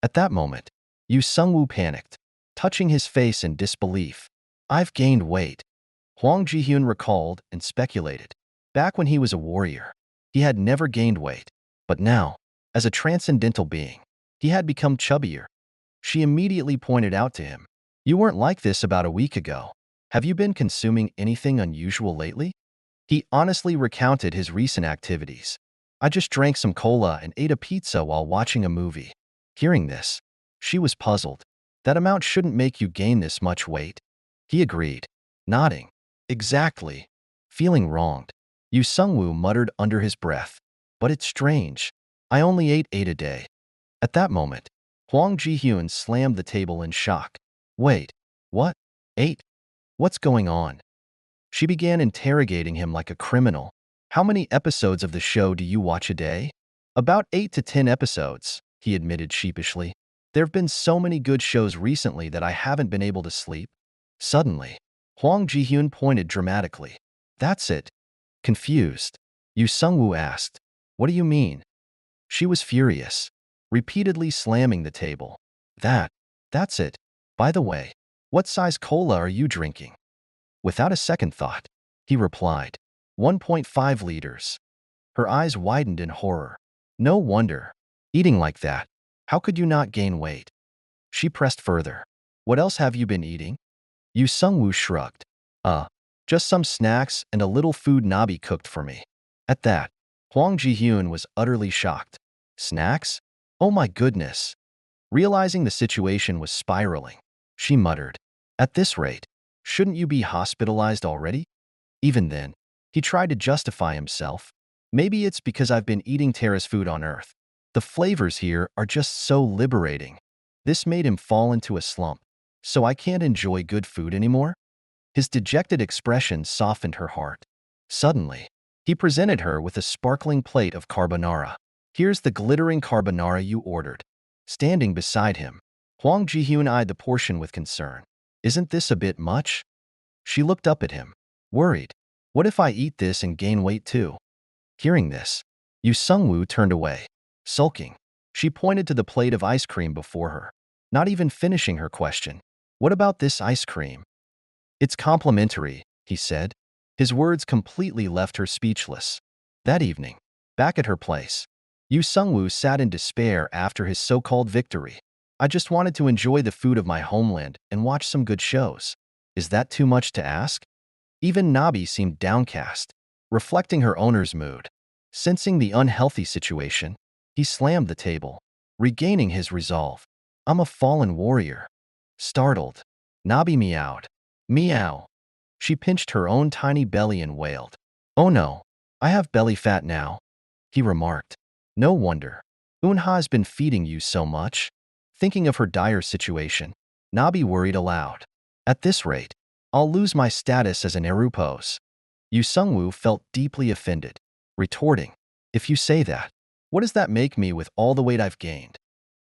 At that moment, Yu Sungwoo panicked, touching his face in disbelief. I've gained weight. Huang Jihyun recalled and speculated. Back when he was a warrior, he had never gained weight. But now, as a transcendental being, he had become chubbier. She immediately pointed out to him, "You weren't like this about a week ago. Have you been consuming anything unusual lately?" He honestly recounted his recent activities. "I just drank some cola and ate a pizza while watching a movie." Hearing this, she was puzzled. That amount shouldn't make you gain this much weight. He agreed, nodding. Exactly. Feeling wronged, Yu Sungwoo muttered under his breath. But it's strange. I only ate 8 a day. At that moment, Huang Jihyun slammed the table in shock. Wait, what? 8? What's going on? She began interrogating him like a criminal. How many episodes of the show do you watch a day? About 8 to 10 episodes, he admitted sheepishly. There have been so many good shows recently that I haven't been able to sleep. Suddenly, Huang Jihyun pointed dramatically. That's it. Confused, Yu Sungwoo asked, "What do you mean?" She was furious, repeatedly slamming the table. That's it. By the way, what size cola are you drinking? Without a second thought, he replied, 1.5 liters. Her eyes widened in horror. No wonder. Eating like that, how could you not gain weight? She pressed further. What else have you been eating? Yu Sungwoo shrugged. Just some snacks and a little food Nabi cooked for me. At that, Huang Jihyun was utterly shocked. Snacks? Oh my goodness. Realizing the situation was spiraling, she muttered, "At this rate, shouldn't you be hospitalized already?" Even then, he tried to justify himself. Maybe it's because I've been eating terrace food on Earth. The flavors here are just so liberating. This made him fall into a slump. So I can't enjoy good food anymore? His dejected expression softened her heart. Suddenly, he presented her with a sparkling plate of carbonara. Here's the glittering carbonara you ordered. Standing beside him, Huang Jihyun eyed the portion with concern. Isn't this a bit much? She looked up at him, worried. What if I eat this and gain weight too? Hearing this, Yu Sungwoo turned away, sulking. She pointed to the plate of ice cream before her, not even finishing her question. What about this ice cream? It's complimentary, he said. His words completely left her speechless. That evening, back at her place, Yu Sungwoo sat in despair after his so-called victory. I just wanted to enjoy the food of my homeland and watch some good shows. Is that too much to ask? Even Nabi seemed downcast, reflecting her owner's mood. Sensing the unhealthy situation, he slammed the table, regaining his resolve. I'm a fallen warrior. Startled, Nabi meowed. Meow. She pinched her own tiny belly and wailed. Oh no, I have belly fat now, he remarked. No wonder. Unha has been feeding you so much. Thinking of her dire situation, Nabi worried aloud. At this rate, I'll lose my status as an erupose. Yu Sungwoo felt deeply offended, retorting, if you say that, what does that make me with all the weight I've gained?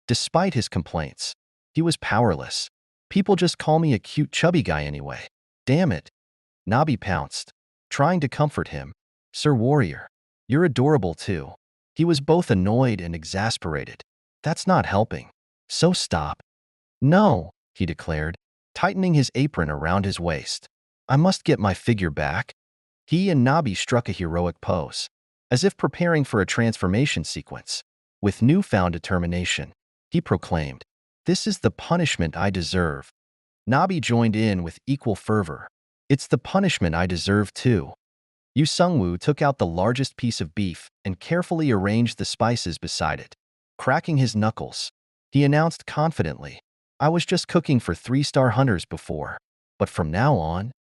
Despite his complaints, he was powerless. People just call me a cute chubby guy anyway. Damn it. Nabi pounced, trying to comfort him. Sir Warrior, you're adorable too. He was both annoyed and exasperated. That's not helping. So stop. No, he declared, tightening his apron around his waist. I must get my figure back. He and Nabi struck a heroic pose, as if preparing for a transformation sequence. With newfound determination, he proclaimed, This is the punishment I deserve. Nabi joined in with equal fervor. It's the punishment I deserve too. Yu Sungwoo took out the largest piece of beef and carefully arranged the spices beside it. Cracking his knuckles, he announced confidently, I was just cooking for 3-star hunters before, but from now on,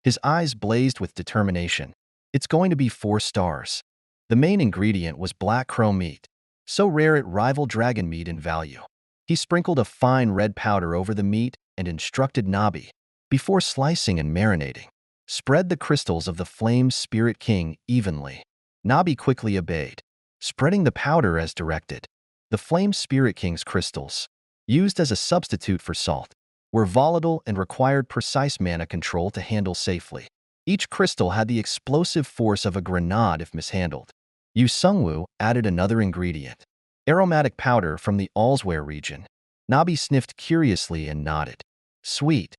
his eyes blazed with determination. It's going to be 4 stars. The main ingredient was black crow meat, so rare it rivaled dragon meat in value. He sprinkled a fine red powder over the meat and instructed Nabi, before slicing and marinating, spread the crystals of the Flame Spirit King evenly. Nabi quickly obeyed, spreading the powder as directed. The Flame Spirit King's crystals, used as a substitute for salt, were volatile and required precise mana control to handle safely. Each crystal had the explosive force of a grenade if mishandled. Yu Sungwoo added another ingredient, Aromatic powder from the Allsware region. Nabi sniffed curiously and nodded. Sweet.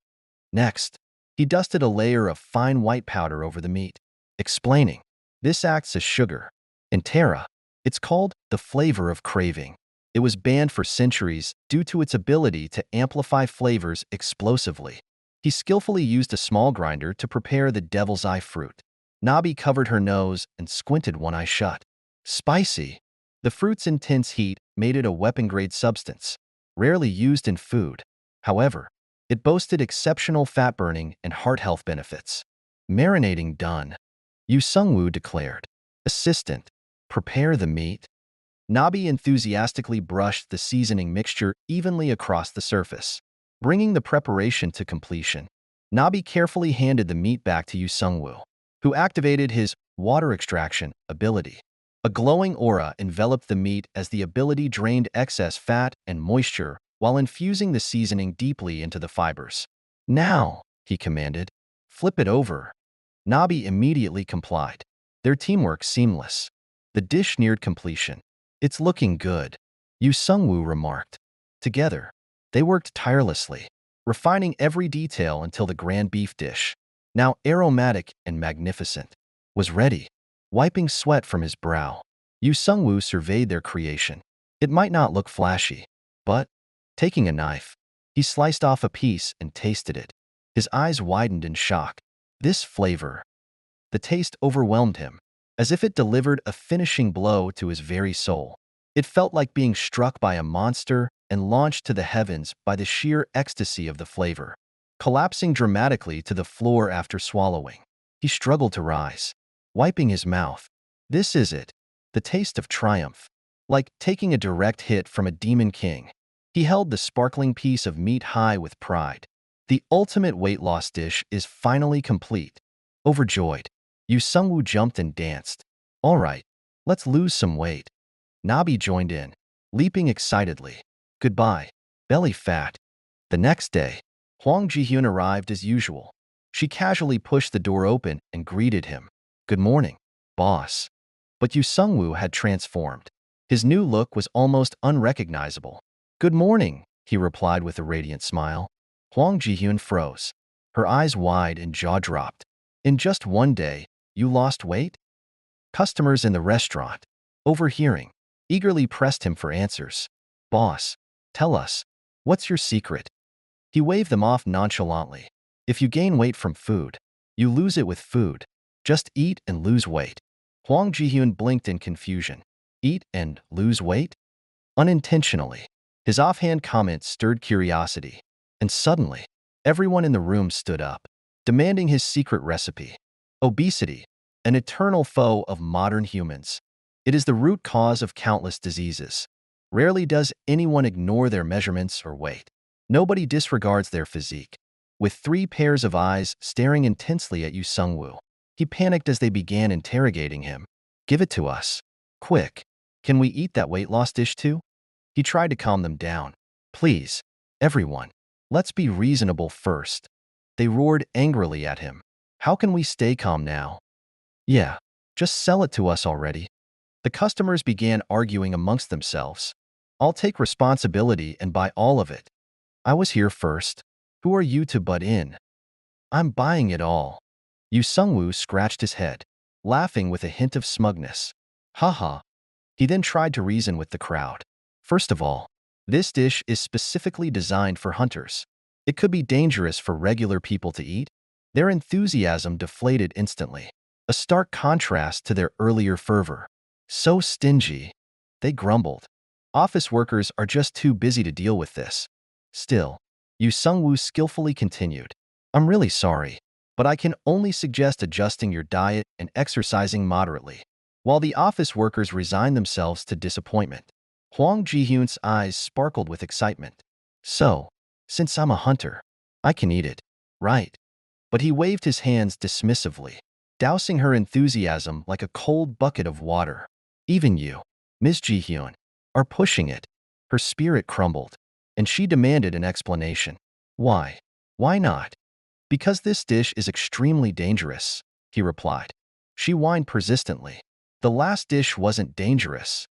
Next, he dusted a layer of fine white powder over the meat, explaining, this acts as sugar. In Terra, it's called the flavor of craving. It was banned for centuries due to its ability to amplify flavors explosively. He skillfully used a small grinder to prepare the devil's eye fruit. Nabi covered her nose and squinted one eye shut. Spicy. The fruit's intense heat made it a weapon-grade substance, rarely used in food. However, it boasted exceptional fat burning and heart health benefits. Marinating done. Yu Sungwoo declared. Assistant, prepare the meat. Nabi enthusiastically brushed the seasoning mixture evenly across the surface, bringing the preparation to completion. Nabi carefully handed the meat back to Yu Sungwoo, who activated his water extraction ability. A glowing aura enveloped the meat as the ability drained excess fat and moisture while infusing the seasoning deeply into the fibers. Now, he commanded, flip it over. Nabi immediately complied, their teamwork seamless. The dish neared completion. It's looking good, Yu Sungwoo remarked. Together, they worked tirelessly, refining every detail until the grand beef dish, now aromatic and magnificent, was ready. Wiping sweat from his brow, Yu Sungwoo surveyed their creation. It might not look flashy, but, taking a knife, he sliced off a piece and tasted it. His eyes widened in shock. This flavor. The taste overwhelmed him, as if it delivered a finishing blow to his very soul. It felt like being struck by a monster and launched to the heavens by the sheer ecstasy of the flavor. Collapsing dramatically to the floor after swallowing, he struggled to rise, wiping his mouth. This is it, the taste of triumph. Like taking a direct hit from a demon king, he held the sparkling piece of meat high with pride. The ultimate weight loss dish is finally complete. Overjoyed, Yu Sungwoo jumped and danced. All right, let's lose some weight. Nabi joined in, leaping excitedly. Goodbye, belly fat. The next day, Hwang Ji-hyun arrived as usual. She casually pushed the door open and greeted him. Good morning, boss. But Yu Sungwoo had transformed. His new look was almost unrecognizable. Good morning, he replied with a radiant smile. Hwang Ji-hyun froze, her eyes wide and jaw dropped. In just one day, you lost weight? Customers in the restaurant, overhearing, eagerly pressed him for answers. Boss, tell us, what's your secret? He waved them off nonchalantly. If you gain weight from food, you lose it with food. Just eat and lose weight. Hwang Ji-hyun blinked in confusion. Eat and lose weight? Unintentionally, his offhand comment stirred curiosity, and suddenly, everyone in the room stood up, demanding his secret recipe. Obesity, an eternal foe of modern humans. It is the root cause of countless diseases. Rarely does anyone ignore their measurements or weight. Nobody disregards their physique. With 3 pairs of eyes staring intensely at Yu Sungwoo, he panicked as they began interrogating him. Give it to us. Quick. Can we eat that weight loss dish too? He tried to calm them down. Please, everyone, let's be reasonable first. They roared angrily at him. How can we stay calm now? Yeah, just sell it to us already. The customers began arguing amongst themselves. I'll take responsibility and buy all of it. I was here first. Who are you to butt in? I'm buying it all. Yu Sungwoo scratched his head, laughing with a hint of smugness. Haha. He then tried to reason with the crowd. First of all, this dish is specifically designed for hunters. It could be dangerous for regular people to eat. Their enthusiasm deflated instantly, a stark contrast to their earlier fervor. So stingy, they grumbled. Office workers are just too busy to deal with this. Still, Yu Sungwoo skillfully continued. I'm really sorry, but I can only suggest adjusting your diet and exercising moderately. While the office workers resigned themselves to disappointment, Hwang Ji-hyun's eyes sparkled with excitement. So, since I'm a hunter, I can eat it, right? But he waved his hands dismissively, dousing her enthusiasm like a cold bucket of water. Even you, Ms. Ji-hyun, are pushing it. Her spirit crumbled, and she demanded an explanation. Why? Why not? Because this dish is extremely dangerous, he replied. She whined persistently. The last dish wasn't dangerous.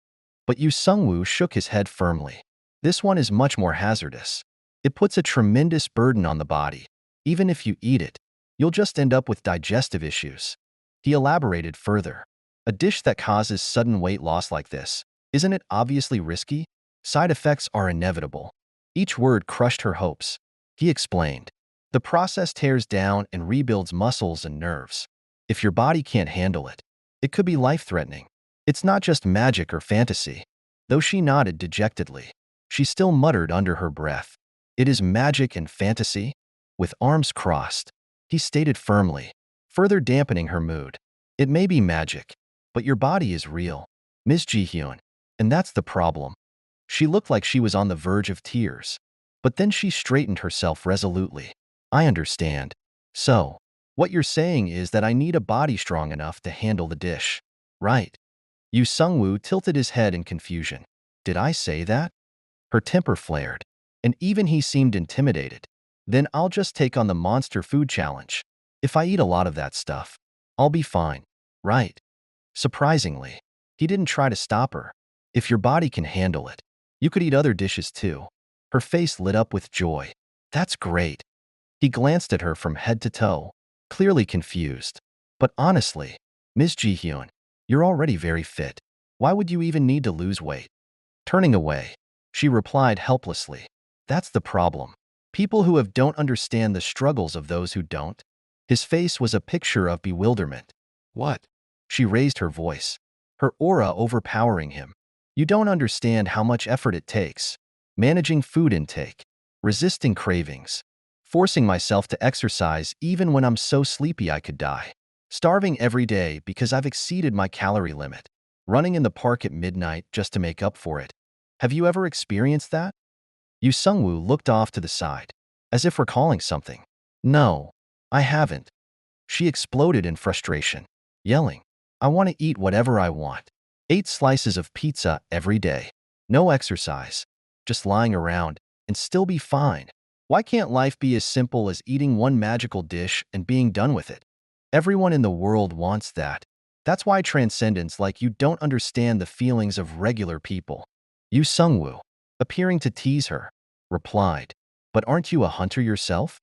But Yu Sungwoo shook his head firmly. This one is much more hazardous. It puts a tremendous burden on the body. Even if you eat it, you'll just end up with digestive issues. He elaborated further. A dish that causes sudden weight loss like this, isn't it obviously risky? Side effects are inevitable. Each word crushed her hopes. He explained. The process tears down and rebuilds muscles and nerves. If your body can't handle it, it could be life-threatening. It's not just magic or fantasy. Though she nodded dejectedly, she still muttered under her breath. It is magic and fantasy? With arms crossed, he stated firmly, further dampening her mood. It may be magic, but your body is real, Ms. Ji-hyun, and that's the problem. She looked like she was on the verge of tears, but then she straightened herself resolutely. I understand. So, what you're saying is that I need a body strong enough to handle the dish, right? Yu Sungwoo tilted his head in confusion. Did I say that? Her temper flared, and even he seemed intimidated. Then I'll just take on the monster food challenge. If I eat a lot of that stuff, I'll be fine, right? Surprisingly, he didn't try to stop her. If your body can handle it, you could eat other dishes too. Her face lit up with joy. That's great. He glanced at her from head to toe, clearly confused. But honestly, Ms. Ji-hyun, you're already very fit. Why would you even need to lose weight? Turning away, she replied helplessly. That's the problem. People who don't understand the struggles of those who don't. His face was a picture of bewilderment. What? She raised her voice, her aura overpowering him. You don't understand how much effort it takes. Managing food intake, resisting cravings, forcing myself to exercise even when I'm so sleepy I could die. Starving every day because I've exceeded my calorie limit. Running in the park at midnight just to make up for it. Have you ever experienced that? Yu Sungwoo looked off to the side, as if recalling something. No, I haven't. She exploded in frustration, yelling, I want to eat whatever I want. 8 slices of pizza every day. No exercise. Just lying around and still be fine. Why can't life be as simple as eating one magical dish and being done with it? Everyone in the world wants that. That's why transcendents like you don't understand the feelings of regular people. Yu Sungwoo, appearing to tease her, replied, But aren't you a hunter yourself?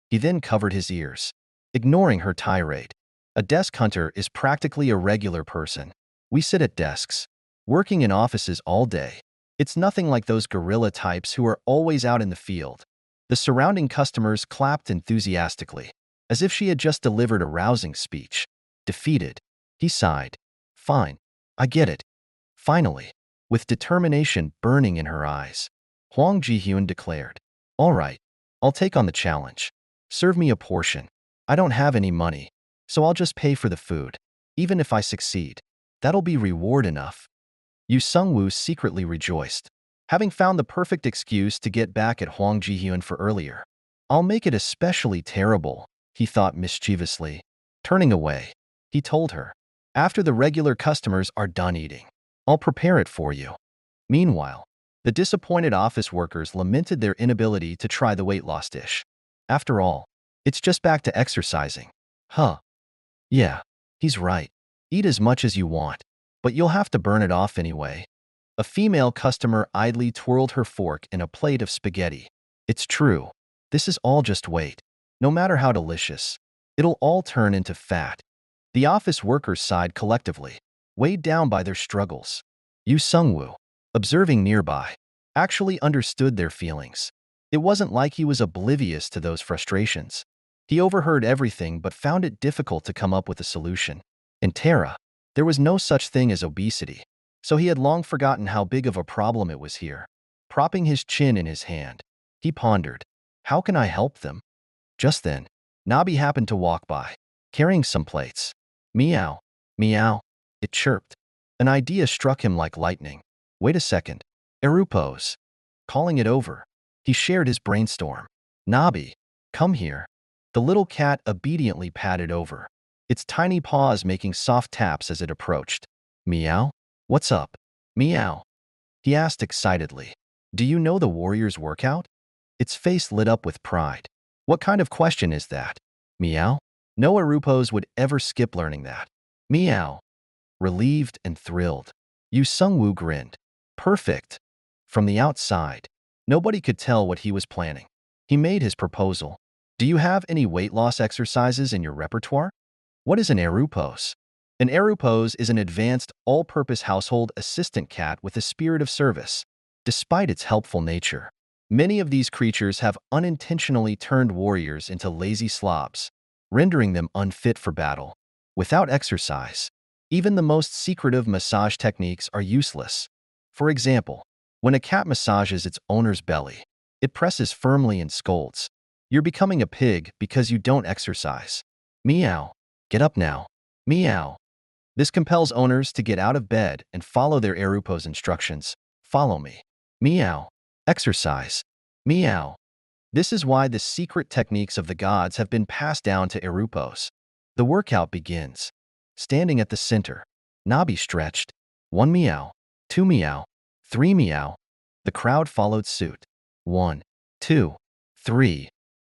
He then covered his ears, ignoring her tirade. A desk hunter is practically a regular person. We sit at desks, working in offices all day. It's nothing like those guerrilla types who are always out in the field. The surrounding customers clapped enthusiastically, as if she had just delivered a rousing speech. Defeated, he sighed. Fine, I get it. Finally, with determination burning in her eyes, Hwang Ji-hyun declared, All right, I'll take on the challenge. Serve me a portion. I don't have any money, so I'll just pay for the food. Even if I succeed, that'll be reward enough. Yu Sungwoo secretly rejoiced, having found the perfect excuse to get back at Hwang Ji-hyun for earlier. I'll make it especially terrible, he thought mischievously. Turning away, he told her, After the regular customers are done eating, I'll prepare it for you. Meanwhile, the disappointed office workers lamented their inability to try the weight loss dish. After all, it's just back to exercising. Huh. Yeah, he's right. Eat as much as you want, but you'll have to burn it off anyway. A female customer idly twirled her fork in a plate of spaghetti. It's true. This is all just weight. No matter how delicious, it'll all turn into fat. The office workers sighed collectively, weighed down by their struggles. Yu Sungwoo, observing nearby, actually understood their feelings. It wasn't like he was oblivious to those frustrations. He overheard everything but found it difficult to come up with a solution. In Terra, there was no such thing as obesity, so he had long forgotten how big of a problem it was here. Propping his chin in his hand, he pondered, How can I help them? Just then, Nabi happened to walk by, carrying some plates. Meow, meow, it chirped. An idea struck him like lightning. Wait a second. Erupos. Calling it over, he shared his brainstorm. Nabi, come here. The little cat obediently padded over, its tiny paws making soft taps as it approached. Meow? What's up? Meow. He asked excitedly. Do you know the warrior's workout? Its face lit up with pride. What kind of question is that? Meow? No Erupos would ever skip learning that. Meow. Relieved and thrilled, Yu Sungwoo grinned. Perfect. From the outside, nobody could tell what he was planning. He made his proposal. Do you have any weight loss exercises in your repertoire? What is an enro pose? An enro pose is an advanced, all-purpose household assistant cat with a spirit of service. Despite its helpful nature, many of these creatures have unintentionally turned warriors into lazy slobs, rendering them unfit for battle. Without exercise, even the most secretive massage techniques are useless. For example, when a cat massages its owner's belly, it presses firmly and scolds. You're becoming a pig because you don't exercise. Meow. Get up now. Meow. This compels owners to get out of bed and follow their enro pose instructions. Follow me. Meow. Exercise. Meow. This is why the secret techniques of the gods have been passed down to enro pose. The workout begins. Standing at the center, Nabi stretched. 1 meow, 2 meow, 3 meow. The crowd followed suit. 1, 2, 3.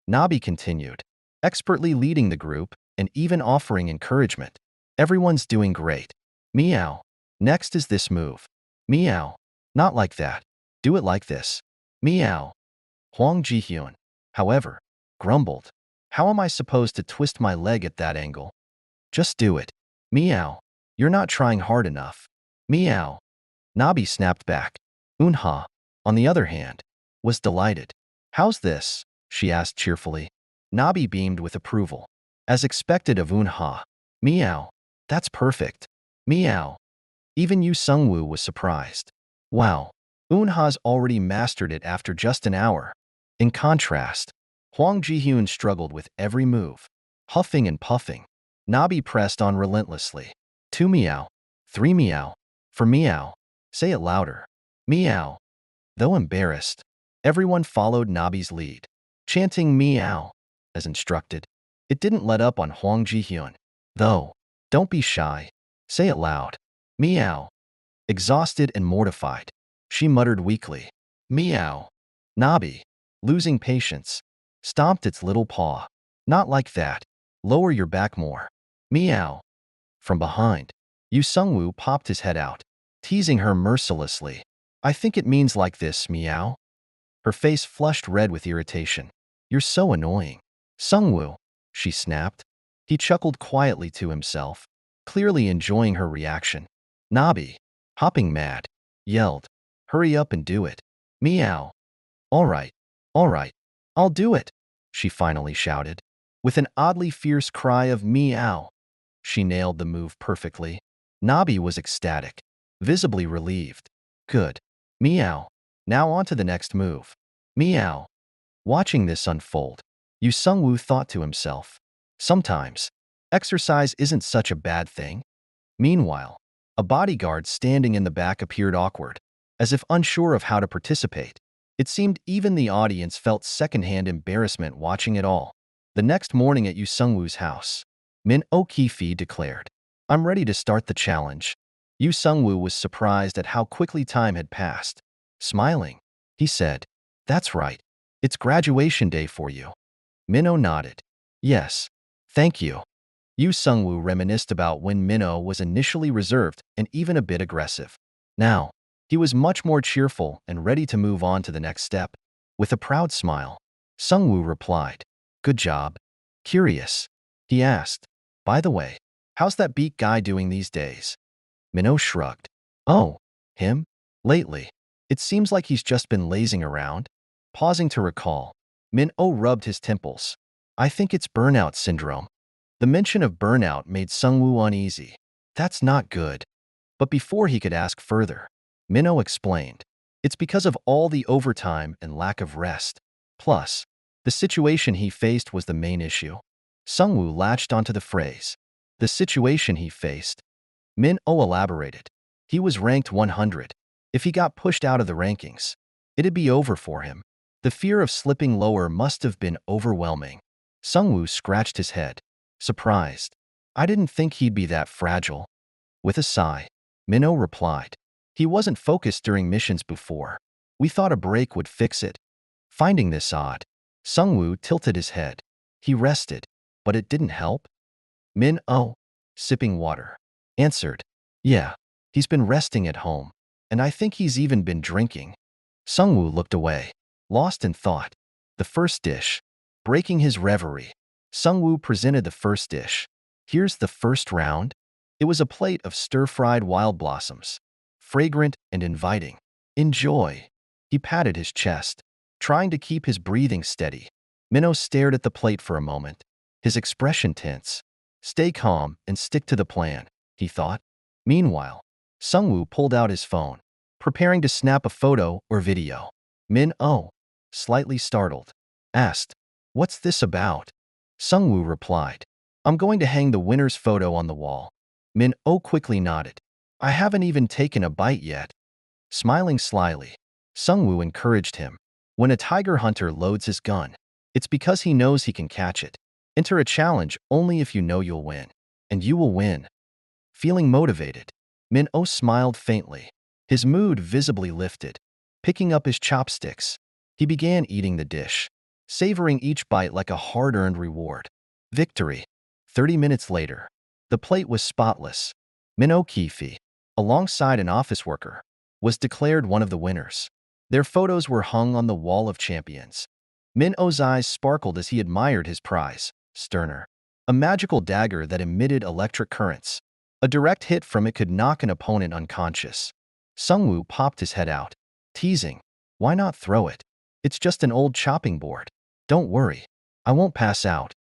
Nabi continued, expertly leading the group and even offering encouragement. Everyone's doing great. Meow. Next is this move. Meow. Not like that. Do it like this. Meow. Hwang Ji-hyun, however, grumbled. How am I supposed to twist my leg at that angle? Just do it. Meow. You're not trying hard enough. Meow. Nabi snapped back. Unha, on the other hand, was delighted. How's this? She asked cheerfully. Nabi beamed with approval. As expected of Unha. Meow. That's perfect. Meow. Even Yu Sungwoo was surprised. Wow. Unha's already mastered it after just an hour. In contrast, Hwang Ji-hyun struggled with every move. Huffing and puffing, Nabi pressed on relentlessly. 2 meow. 3 meow. For meow. Say it louder. Meow. Though embarrassed, everyone followed Nabi's lead, chanting meow as instructed. It didn't let up on Hwang Ji-hyun, though. Don't be shy. Say it loud. Meow. Exhausted and mortified, she muttered weakly. Meow. Nabi, losing patience, stomped its little paw. Not like that. Lower your back more. Meow. From behind, Yu Sungwoo popped his head out, teasing her mercilessly. I think it means like this, meow. Her face flushed red with irritation. You're so annoying. Sungwoo, she snapped. He chuckled quietly to himself, clearly enjoying her reaction. Nabi, hopping mad, yelled, hurry up and do it. Meow. All right, I'll do it, she finally shouted. With an oddly fierce cry of meow, she nailed the move perfectly. Nabi was ecstatic, visibly relieved. Good. Meow. Now on to the next move. Meow. Watching this unfold, Yu Sungwoo thought to himself, sometimes, exercise isn't such a bad thing. Meanwhile, a bodyguard standing in the back appeared awkward, as if unsure of how to participate. It seemed even the audience felt secondhand embarrassment watching it all. The next morning at Yu Sungwoo's house, Min Okifi declared, I'm ready to start the challenge. Yu Sungwoo was surprised at how quickly time had passed. Smiling, he said, That's right. It's graduation day for you. Minho nodded. Yes, thank you. Yu Sungwoo reminisced about when Minho was initially reserved and even a bit aggressive. Now, he was much more cheerful and ready to move on to the next step. With a proud smile, Sungwoo replied, Good job. Curious, he asked, By the way, how's that beak guy doing these days? Minho shrugged. Oh, him? Lately, it seems like he's just been lazing around. Pausing to recall, Minho rubbed his temples. I think it's burnout syndrome. The mention of burnout made Sungwoo uneasy. That's not good. But before he could ask further, Minho explained, It's because of all the overtime and lack of rest. Plus, the situation he faced was the main issue. Sungwoo latched onto the phrase. The situation he faced. Minho elaborated. He was ranked 100. If he got pushed out of the rankings, it'd be over for him. The fear of slipping lower must have been overwhelming. Sungwoo scratched his head, surprised. I didn't think he'd be that fragile. With a sigh, Minho replied. He wasn't focused during missions before. We thought a break would fix it. Finding this odd, Sungwoo tilted his head. He rested, but it didn't help. Minho, sipping water, answered. Yeah, he's been resting at home. and I think he's even been drinking. Sungwoo looked away, lost in thought. The first dish. Breaking his reverie, Sungwoo presented the first dish. Here's the first round. It was a plate of stir-fried wild blossoms, fragrant and inviting. Enjoy. He patted his chest, trying to keep his breathing steady. Minho stared at the plate for a moment, his expression tense. Stay calm and stick to the plan, he thought. Meanwhile, Sungwoo pulled out his phone, preparing to snap a photo or video. Min-oh, slightly startled, asked, "What's this about?" Sungwoo replied, "I'm going to hang the winner's photo on the wall." Min-oh quickly nodded. "I haven't even taken a bite yet." Smiling slyly, Sungwoo encouraged him. When a tiger hunter loads his gun, it's because he knows he can catch it. Enter a challenge only if you know you'll win. And you will win. Feeling motivated, Min-oh smiled faintly. His mood visibly lifted. Picking up his chopsticks, he began eating the dish, savoring each bite like a hard-earned reward. Victory. 30 minutes later, the plate was spotless. Min-oh Kifi, alongside an office worker, was declared one of the winners. Their photos were hung on the wall of champions. Min-oh's eyes sparkled as he admired his prize, Sterner, a magical dagger that emitted electric currents. A direct hit from it could knock an opponent unconscious. Sungwoo popped his head out, teasing, "Why not throw it? It's just an old chopping board. Don't worry, I won't pass out."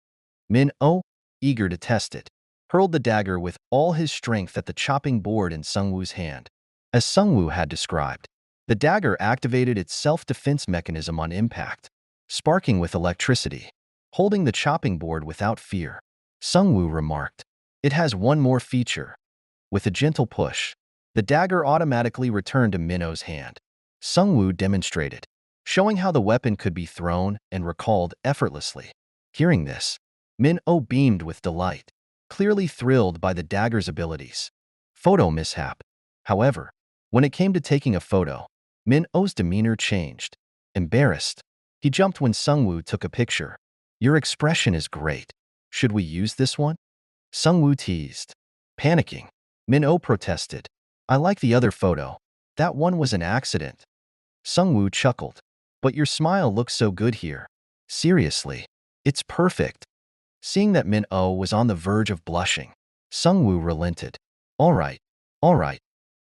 Min-oh, eager to test it, hurled the dagger with all his strength at the chopping board in Sungwoo's hand. As Sungwoo had described, the dagger activated its self-defense mechanism on impact, sparking with electricity, holding the chopping board without fear. Sungwoo remarked, "It has one more feature." With a gentle push, the dagger automatically returned to Min-oh's hand. Sungwoo demonstrated, showing how the weapon could be thrown and recalled effortlessly. Hearing this, Min-oh beamed with delight, clearly thrilled by the dagger's abilities. Photo mishap. However, when it came to taking a photo, Min-oh's demeanor changed. Embarrassed, he jumped when Sungwoo took a picture. "Your expression is great. Should we use this one?" Sungwoo teased. Panicking, Min-oh protested, "I like the other photo. That one was an accident." Sungwoo chuckled. "But your smile looks so good here. Seriously, it's perfect." Seeing that Min-oh was on the verge of blushing, Sungwoo relented. All right,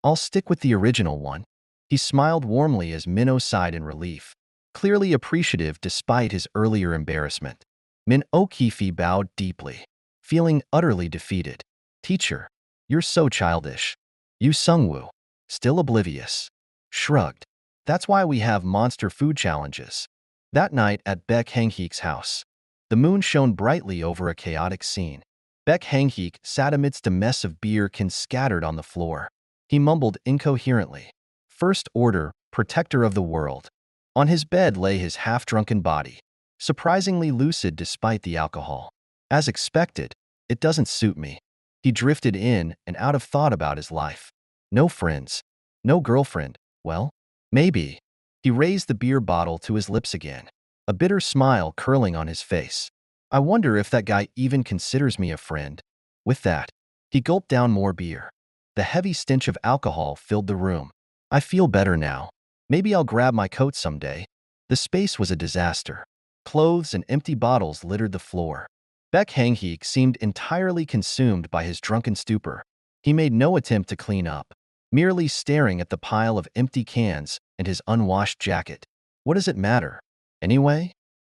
I'll stick with the original one." He smiled warmly as Min-oh sighed in relief, clearly appreciative despite his earlier embarrassment. Min-oh Kifi bowed deeply, feeling utterly defeated. "Teacher, you're so childish." Yu Sungwoo, still oblivious, shrugged. "That's why we have monster food challenges." That night at Baek Hangheek's house, the moon shone brightly over a chaotic scene. Baek Hangheek sat amidst a mess of beer cans scattered on the floor. He mumbled incoherently, "First order, protector of the world." On his bed lay his half-drunken body, surprisingly lucid despite the alcohol. As expected, "It doesn't suit me." He drifted in and out of thought about his life. No friends, no girlfriend, well, maybe. He raised the beer bottle to his lips again, a bitter smile curling on his face. "I wonder if that guy even considers me a friend." With that, he gulped down more beer. The heavy stench of alcohol filled the room. "I feel better now. Maybe I'll grab my coat someday." The space was a disaster. Clothes and empty bottles littered the floor. Baek Hangheek seemed entirely consumed by his drunken stupor. He made no attempt to clean up, merely staring at the pile of empty cans and his unwashed jacket. What does it matter, anyway?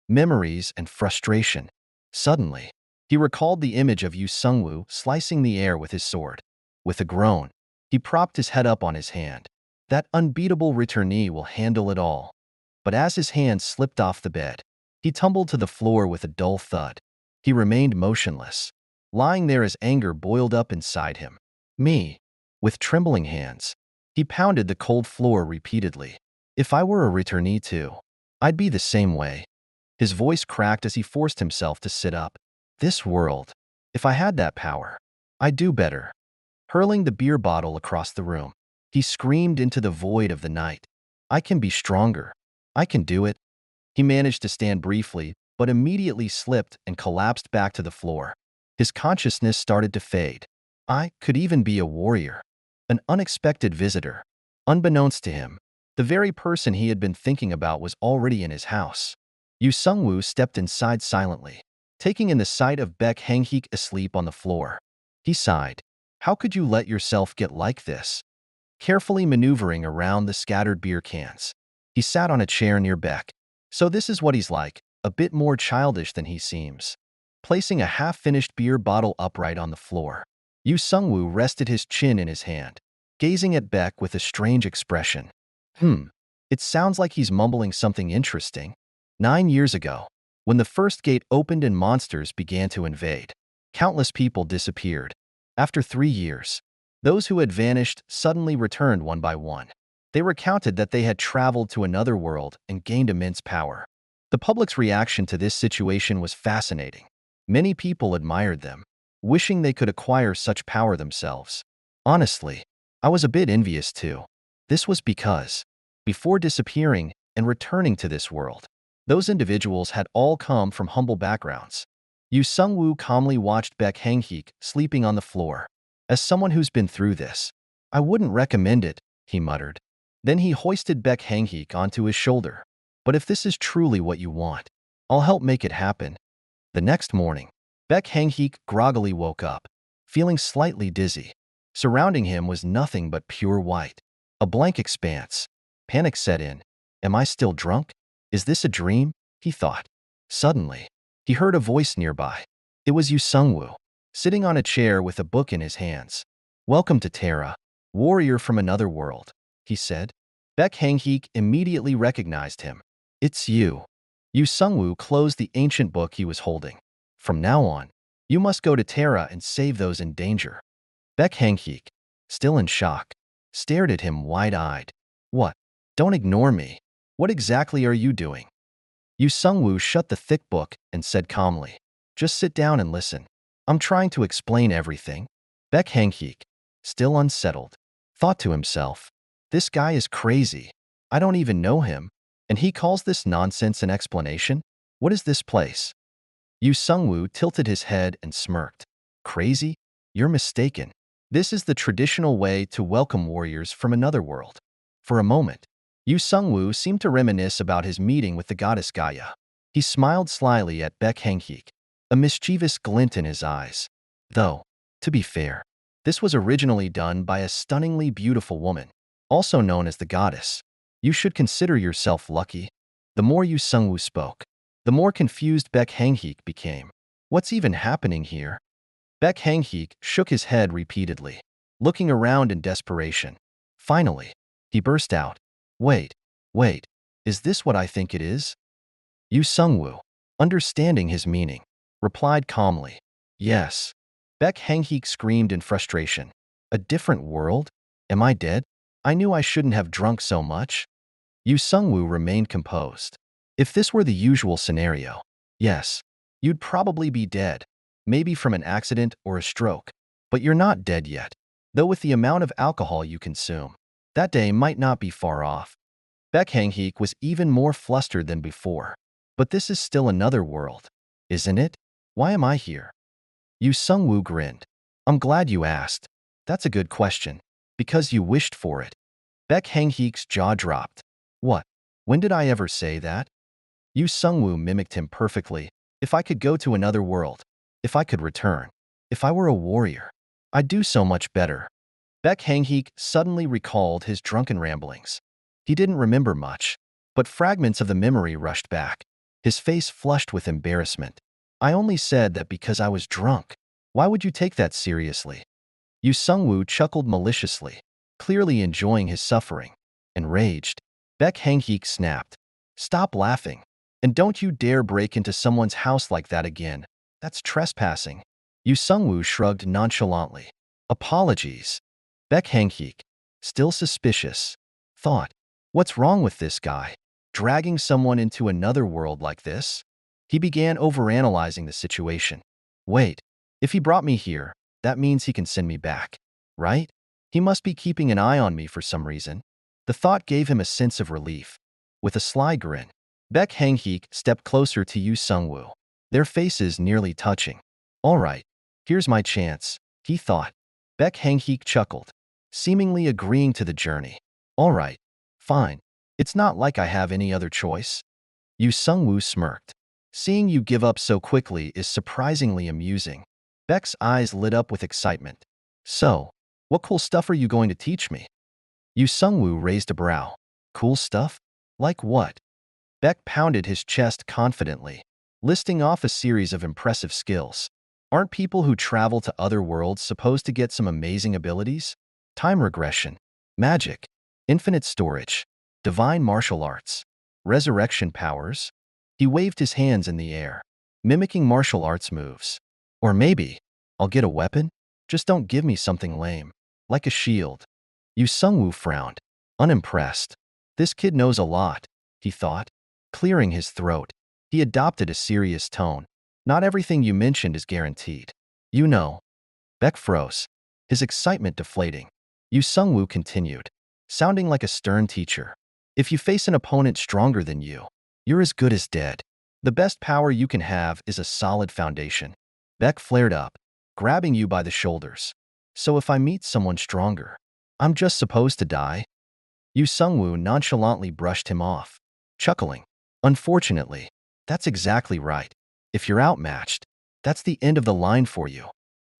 Memories and frustration. Suddenly, he recalled the image of Yu Sungwoo slicing the air with his sword. With a groan, he propped his head up on his hand. That unbeatable returnee will handle it all. But as his hand slipped off the bed, he tumbled to the floor with a dull thud. He remained motionless, lying there as anger boiled up inside him. Me. With trembling hands, he pounded the cold floor repeatedly. "If I were a returnee too, I'd be the same way." His voice cracked as he forced himself to sit up. "This world, if I had that power, I'd do better." Hurling the beer bottle across the room, he screamed into the void of the night. "I can be stronger. I can do it." He managed to stand briefly, but immediately slipped and collapsed back to the floor. His consciousness started to fade. I could even be a warrior. An unexpected visitor. Unbeknownst to him, the very person he had been thinking about was already in his house. Yu Sungwoo stepped inside silently, taking in the sight of Baek Hangheek asleep on the floor. He sighed. How could you let yourself get like this? Carefully maneuvering around the scattered beer cans, he sat on a chair near Baek. So this is what he's like, a bit more childish than he seems. Placing a half-finished beer bottle upright on the floor, Yu Sungwoo rested his chin in his hand, gazing at Baek with a strange expression. It sounds like he's mumbling something interesting. 9 years ago, when the first gate opened and monsters began to invade, countless people disappeared. After 3 years, those who had vanished suddenly returned one by one. They recounted that they had traveled to another world and gained immense power. The public's reaction to this situation was fascinating. Many people admired them, wishing they could acquire such power themselves. Honestly, I was a bit envious too. This was because, before disappearing and returning to this world, those individuals had all come from humble backgrounds. Yu Sungwoo calmly watched Baek Hangheek sleeping on the floor. As someone who's been through this, I wouldn't recommend it, he muttered. Then he hoisted Baek Hangheek onto his shoulder. But if this is truly what you want, I'll help make it happen. The next morning, Baek Hangheek groggily woke up, feeling slightly dizzy. Surrounding him was nothing but pure white, a blank expanse. Panic set in. Am I still drunk? Is this a dream? He thought. Suddenly, he heard a voice nearby. It was Yu Sungwoo, sitting on a chair with a book in his hands. Welcome to Terra, warrior from another world, he said. Baek Hangheek immediately recognized him. It's you. Yu Sungwoo closed the ancient book he was holding. From now on, you must go to Terra and save those in danger. Baek Hangheek, still in shock, stared at him wide-eyed. What? Don't ignore me. What exactly are you doing? Yu Sungwoo shut the thick book and said calmly, just sit down and listen. I'm trying to explain everything. Baek Hangheek, still unsettled, thought to himself, this guy is crazy. I don't even know him, and he calls this nonsense an explanation? What is this place? Yu Sungwoo tilted his head and smirked. Crazy? You're mistaken. This is the traditional way to welcome warriors from another world. For a moment, Yu Sungwoo seemed to reminisce about his meeting with the goddess Gaia. He smiled slyly at Baek Hangheek, a mischievous glint in his eyes. Though, to be fair, this was originally done by a stunningly beautiful woman, also known as the goddess. You should consider yourself lucky. The more Yu Sungwoo spoke, the more confused Baek Hangheek became. What's even happening here? Baek Hangheek shook his head repeatedly, looking around in desperation. Finally, he burst out. Wait, is this what I think it is? Yu Sungwoo, understanding his meaning, replied calmly. Yes. Baek Hangheek screamed in frustration. A different world? Am I dead? I knew I shouldn't have drunk so much. Yu Sungwoo remained composed. If this were the usual scenario, yes, you'd probably be dead, maybe from an accident or a stroke. But you're not dead yet, though with the amount of alcohol you consume, that day might not be far off. Baek Hangheek was even more flustered than before. But this is still another world, isn't it? Why am I here? Yu Sungwoo grinned. I'm glad you asked. That's a good question. Because you wished for it. Baek Hangheek's jaw dropped. What? When did I ever say that? Yu Sungwoo mimicked him perfectly. If I could go to another world, if I could return, if I were a warrior, I'd do so much better. Baek Hangheek suddenly recalled his drunken ramblings. He didn't remember much, but fragments of the memory rushed back. His face flushed with embarrassment. I only said that because I was drunk. Why would you take that seriously? Yu Sungwoo chuckled maliciously, clearly enjoying his suffering. Enraged, Baek Hangheek snapped. Stop laughing, and don't you dare break into someone's house like that again. That's trespassing. Yu Sungwoo shrugged nonchalantly. Apologies. Baek Hangheek, still suspicious, thought, what's wrong with this guy? Dragging someone into another world like this? He began overanalyzing the situation. Wait, if he brought me here, that means he can send me back, right? He must be keeping an eye on me for some reason. The thought gave him a sense of relief. With a sly grin, Baek Hangheek stepped closer to Yu Sungwoo, their faces nearly touching. All right, here's my chance, he thought. Baek Hangheek chuckled, seemingly agreeing to the journey. All right, fine. It's not like I have any other choice. Yu Sungwoo smirked. Seeing you give up so quickly is surprisingly amusing. Beck's eyes lit up with excitement. So, what cool stuff are you going to teach me? Yu Sungwoo raised a brow. Cool stuff? Like what? Beck pounded his chest confidently, listing off a series of impressive skills. Aren't people who travel to other worlds supposed to get some amazing abilities? Time regression, magic, infinite storage, divine martial arts, resurrection powers? He waved his hands in the air, mimicking martial arts moves. Or maybe, I'll get a weapon? Just don't give me something lame, like a shield. Yu Sungwoo frowned, unimpressed. This kid knows a lot, he thought. Clearing his throat, he adopted a serious tone. Not everything you mentioned is guaranteed. You know. Beck froze, his excitement deflating. Yu Sungwoo continued, sounding like a stern teacher. If you face an opponent stronger than you, you're as good as dead. The best power you can have is a solid foundation. Beck flared up, grabbing you by the shoulders. So if I meet someone stronger, I'm just supposed to die? Yu Sungwoo nonchalantly brushed him off, chuckling. Unfortunately, that's exactly right. If you're outmatched, that's the end of the line for you.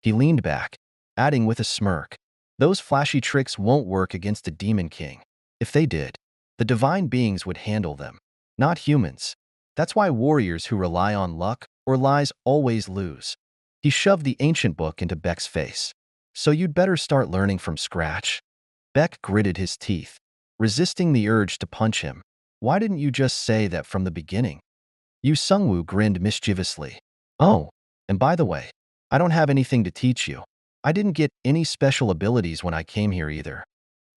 He leaned back, adding with a smirk, those flashy tricks won't work against a demon king. If they did, the divine beings would handle them, not humans. That's why warriors who rely on luck or lies always lose. He shoved the ancient book into Beck's face. So you'd better start learning from scratch. Beck gritted his teeth, resisting the urge to punch him. Why didn't you just say that from the beginning? Yu Sungwoo grinned mischievously. Oh, and by the way, I don't have anything to teach you. I didn't get any special abilities when I came here either.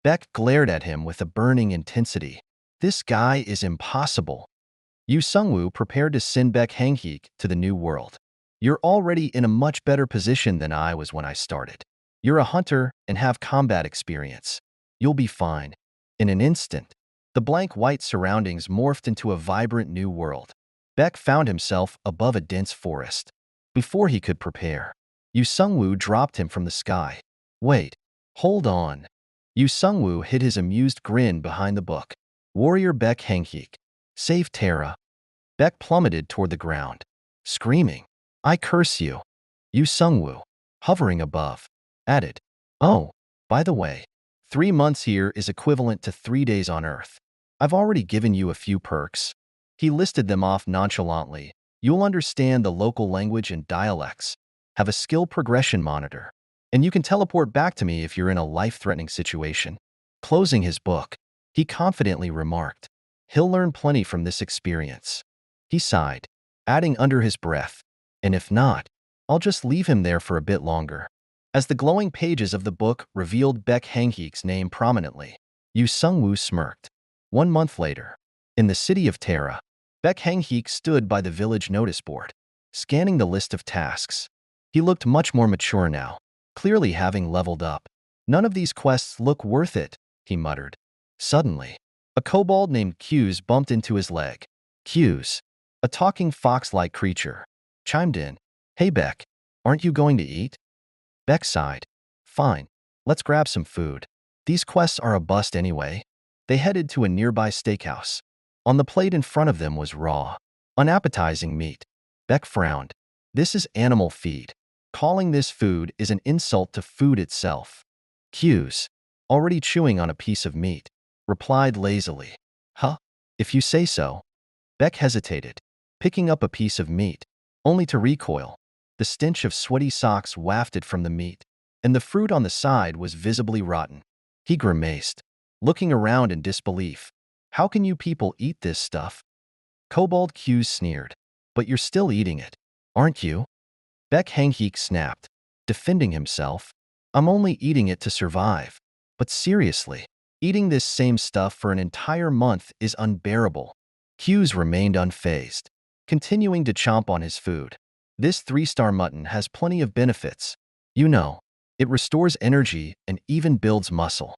Beck glared at him with a burning intensity. This guy is impossible. Yu Sungwoo prepared to send Beck Hangheek to the new world. You're already in a much better position than I was when I started. You're a hunter and have combat experience. You'll be fine. In an instant, the blank white surroundings morphed into a vibrant new world. Beck found himself above a dense forest. Before he could prepare, Yu Sungwoo dropped him from the sky. Wait, hold on. Yu Sungwoo hid his amused grin behind the book. Warrior Beck Hangheek. Save Terra. Beck plummeted toward the ground, screaming, I curse you. Yu Sungwoo, hovering above, added, Oh, by the way, 3 months here is equivalent to 3 days on Earth. I've already given you a few perks. He listed them off nonchalantly. You'll understand the local language and dialects, have a skill progression monitor, and you can teleport back to me if you're in a life-threatening situation. Closing his book, he confidently remarked, He'll learn plenty from this experience. He sighed, adding under his breath, and if not, I'll just leave him there for a bit longer. As the glowing pages of the book revealed Beck Hangheek's name prominently, Yu Sungwoo smirked. 1 month later, in the city of Terra, Beck Hangheek stood by the village notice board, scanning the list of tasks. He looked much more mature now, clearly having leveled up. None of these quests look worth it, he muttered. Suddenly, a kobold named Q's bumped into his leg. Q's, a talking fox-like creature, chimed in. Hey Beck, aren't you going to eat? Beck sighed. Fine, let's grab some food. These quests are a bust anyway. They headed to a nearby steakhouse. On the plate in front of them was raw, unappetizing meat. Beck frowned. This is animal feed. Calling this food is an insult to food itself. Q's, already chewing on a piece of meat, replied lazily. Huh? If you say so. Beck hesitated, picking up a piece of meat, only to recoil. The stench of sweaty socks wafted from the meat, and the fruit on the side was visibly rotten. He grimaced, looking around in disbelief. How can you people eat this stuff? Kobold Q's sneered. But you're still eating it, aren't you? Beck Hangheek snapped, defending himself. I'm only eating it to survive. But seriously, eating this same stuff for an entire month is unbearable. Q's remained unfazed, continuing to chomp on his food. This 3-star mutton has plenty of benefits. You know, it restores energy and even builds muscle.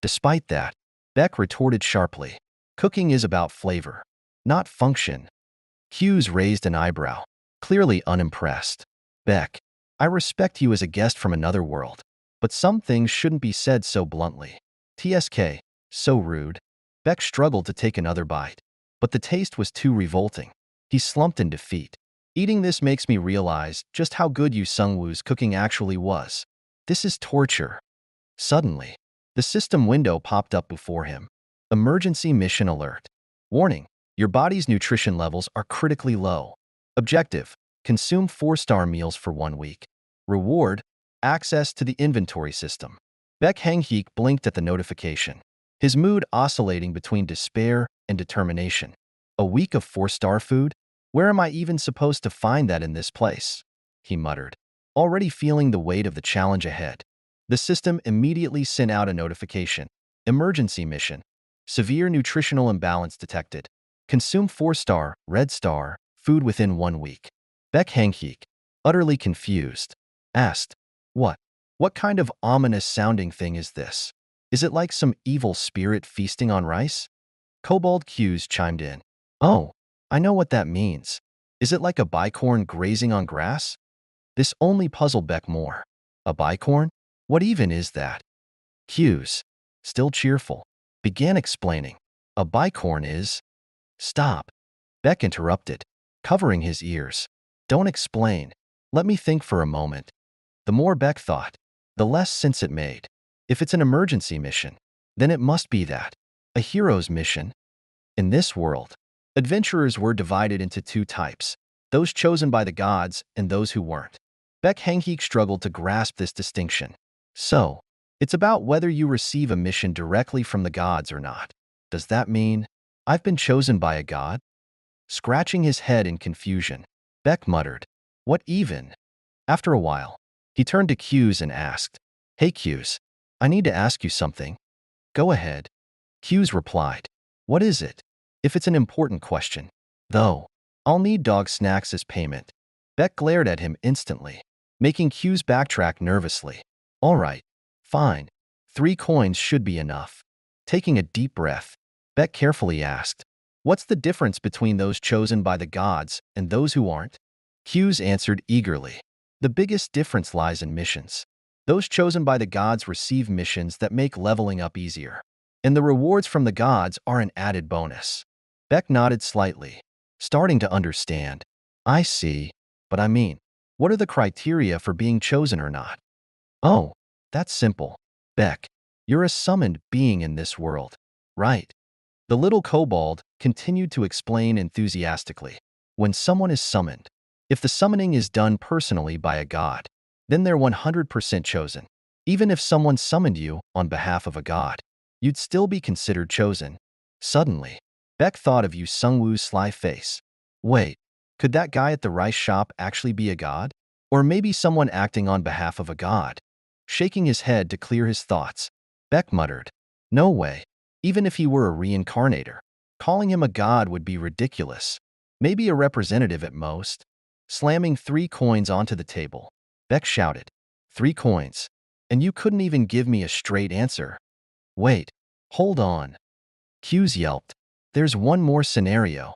Despite that, Beck retorted sharply, cooking is about flavor, not function. Q's raised an eyebrow, clearly unimpressed. Beck, I respect you as a guest from another world, but some things shouldn't be said so bluntly. TSK, So rude. Beck struggled to take another bite, but the taste was too revolting. He slumped in defeat. Eating this makes me realize just how good Yu Sungwoo's cooking actually was. This is torture. Suddenly, the system window popped up before him. Emergency mission alert. Warning, your body's nutrition levels are critically low. Objective, consume 4-star meals for 1 week. Reward, access to the inventory system. Baek Hang-heek blinked at the notification, his mood oscillating between despair and determination. A week of 4-star food? Where am I even supposed to find that in this place? He muttered, already feeling the weight of the challenge ahead. The system immediately sent out a notification. Emergency mission. Severe nutritional imbalance detected. Consume 4-star, red star, food within 1 week. Baek Hang-heek, utterly confused, asked, What? What kind of ominous-sounding thing is this? Is it like some evil spirit feasting on rice? Kobold Q's chimed in. Oh, I know what that means. Is it like a bicorn grazing on grass? This only puzzled Beck more. A bicorn? What even is that? Q's, still cheerful, began explaining. A bicorn is… Stop. Beck interrupted, covering his ears. Don't explain. Let me think for a moment. The more Beck thought, the less sense it made. If it's an emergency mission, then it must be that. A hero's mission. In this world, adventurers were divided into 2 types, those chosen by the gods and those who weren't. Baek Hang-heek struggled to grasp this distinction. So, it's about whether you receive a mission directly from the gods or not. Does that mean I've been chosen by a god? Scratching his head in confusion, Beck muttered, What even? After a while, he turned to Q's and asked, Hey Q's, I need to ask you something. Go ahead. Q's replied, What is it? If it's an important question. Though, I'll need dog snacks as payment. Beck glared at him instantly, making Q's backtrack nervously. All right, fine. 3 coins should be enough. Taking a deep breath, Beck carefully asked, What's the difference between those chosen by the gods and those who aren't? Q's answered eagerly. The biggest difference lies in missions. Those chosen by the gods receive missions that make leveling up easier, and the rewards from the gods are an added bonus. Beck nodded slightly, starting to understand. I see, but I mean, what are the criteria for being chosen or not? Oh, that's simple. Beck, you're a summoned being in this world, right? The little kobold continued to explain enthusiastically. When someone is summoned, if the summoning is done personally by a god, then they're 100% chosen. Even if someone summoned you on behalf of a god, you'd still be considered chosen. Suddenly, Beck thought of Yu Sungwoo's sly face. Wait, could that guy at the rice shop actually be a god? Or maybe someone acting on behalf of a god? Shaking his head to clear his thoughts, Beck muttered, No way. Even if he were a reincarnator, calling him a god would be ridiculous. Maybe a representative at most. Slamming 3 coins onto the table, Beck shouted, 3 coins. And you couldn't even give me a straight answer. Wait, hold on. Q's yelped. There's one more scenario.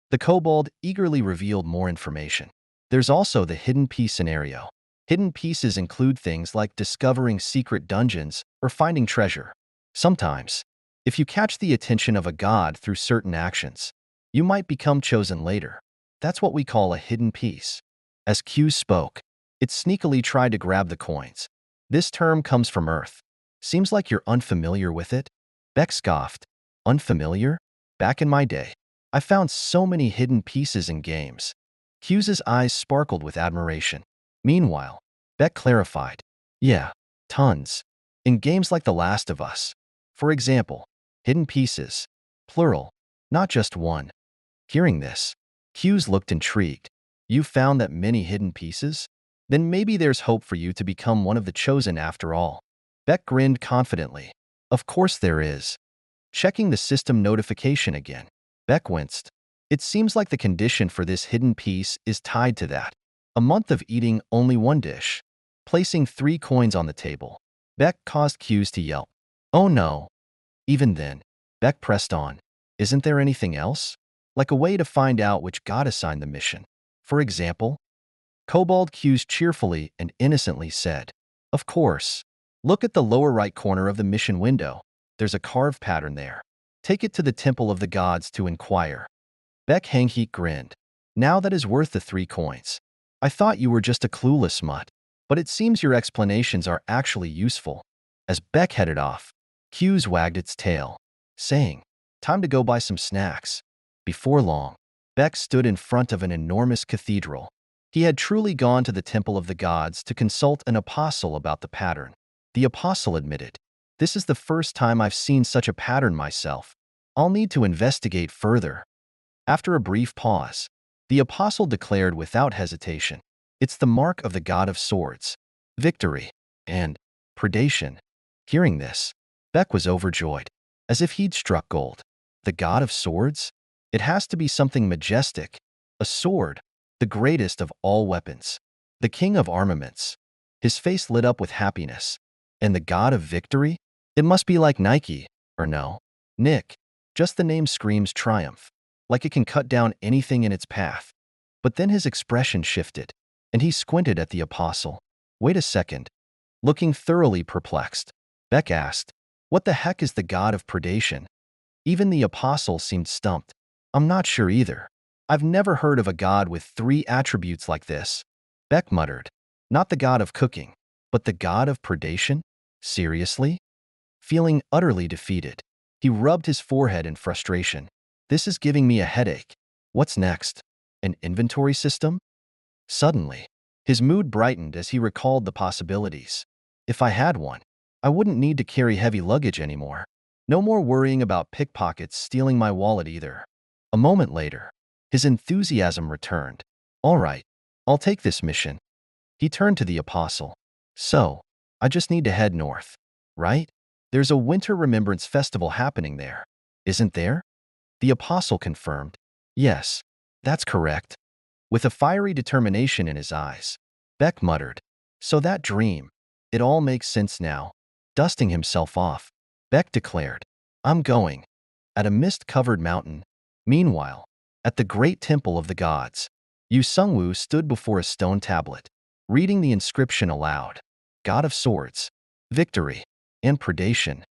The kobold eagerly revealed more information. There's also the hidden piece scenario. Hidden pieces include things like discovering secret dungeons or finding treasure. Sometimes, if you catch the attention of a god through certain actions, you might become chosen later. That's what we call a hidden piece. As Q spoke, it sneakily tried to grab the coins. This term comes from Earth. Seems like you're unfamiliar with it? Beck scoffed. Unfamiliar? Back in my day, I found so many hidden pieces in games. Q's eyes sparkled with admiration. Meanwhile, Beck clarified. Yeah, tons. In games like The Last of Us. For example, hidden pieces. Plural, not just one. Hearing this, Q's looked intrigued. You found that many hidden pieces? Then maybe there's hope for you to become one of the chosen after all. Beck grinned confidently. Of course there is. Checking the system notification again, Beck winced. It seems like the condition for this hidden piece is tied to that. A month of eating only 1 dish. Placing 3 coins on the table, Beck caused Q's to yelp. Oh no. Even then, Beck pressed on. Isn't there anything else? Like a way to find out which god assigned the mission. For example, Kobold Q's cheerfully and innocently said, Of course. Look at the lower right corner of the mission window. There's a carved pattern there. Take it to the temple of the gods to inquire. Beck Hangheek grinned. Now that is worth the 3 coins. I thought you were just a clueless mutt, but it seems your explanations are actually useful. As Beck headed off, Hughes wagged its tail, saying, "Time to go buy some snacks." Before long, Beck stood in front of an enormous cathedral. He had truly gone to the temple of the gods to consult an apostle about the pattern. The apostle admitted, "This is the first time I've seen such a pattern myself. I'll need to investigate further." After a brief pause, the apostle declared without hesitation, "It's the mark of the god of swords, victory, and predation." Hearing this, Beck was overjoyed, as if he'd struck gold. The god of swords? It has to be something majestic. A sword, the greatest of all weapons. The king of armaments. His face lit up with happiness. And the god of victory? It must be like Nike, or no? Nick. Just the name screams triumph, like it can cut down anything in its path. But then his expression shifted, and he squinted at the apostle. "Wait a second." Looking thoroughly perplexed, Beck asked, "What the heck is the god of predation?" Even the apostle seemed stumped. "I'm not sure either. I've never heard of a god with 3 attributes like this." Beck muttered, "Not the god of cooking, but the god of predation? Seriously?" Feeling utterly defeated, he rubbed his forehead in frustration. "This is giving me a headache. What's next? An inventory system?" Suddenly, his mood brightened as he recalled the possibilities. "If I had one, I wouldn't need to carry heavy luggage anymore. No more worrying about pickpockets stealing my wallet either." A moment later, his enthusiasm returned. "All right, I'll take this mission." He turned to the apostle. "So, I just need to head north, right? There's a winter remembrance festival happening there, isn't there?" The apostle confirmed. "Yes, that's correct." With a fiery determination in his eyes, Beck muttered, "So that dream, it all makes sense now." Dusting himself off, Beck declared, "I'm going." At a mist-covered mountain, meanwhile, at the great temple of the gods, Yu Sungwoo stood before a stone tablet, reading the inscription aloud. "God of swords, victory, and predation."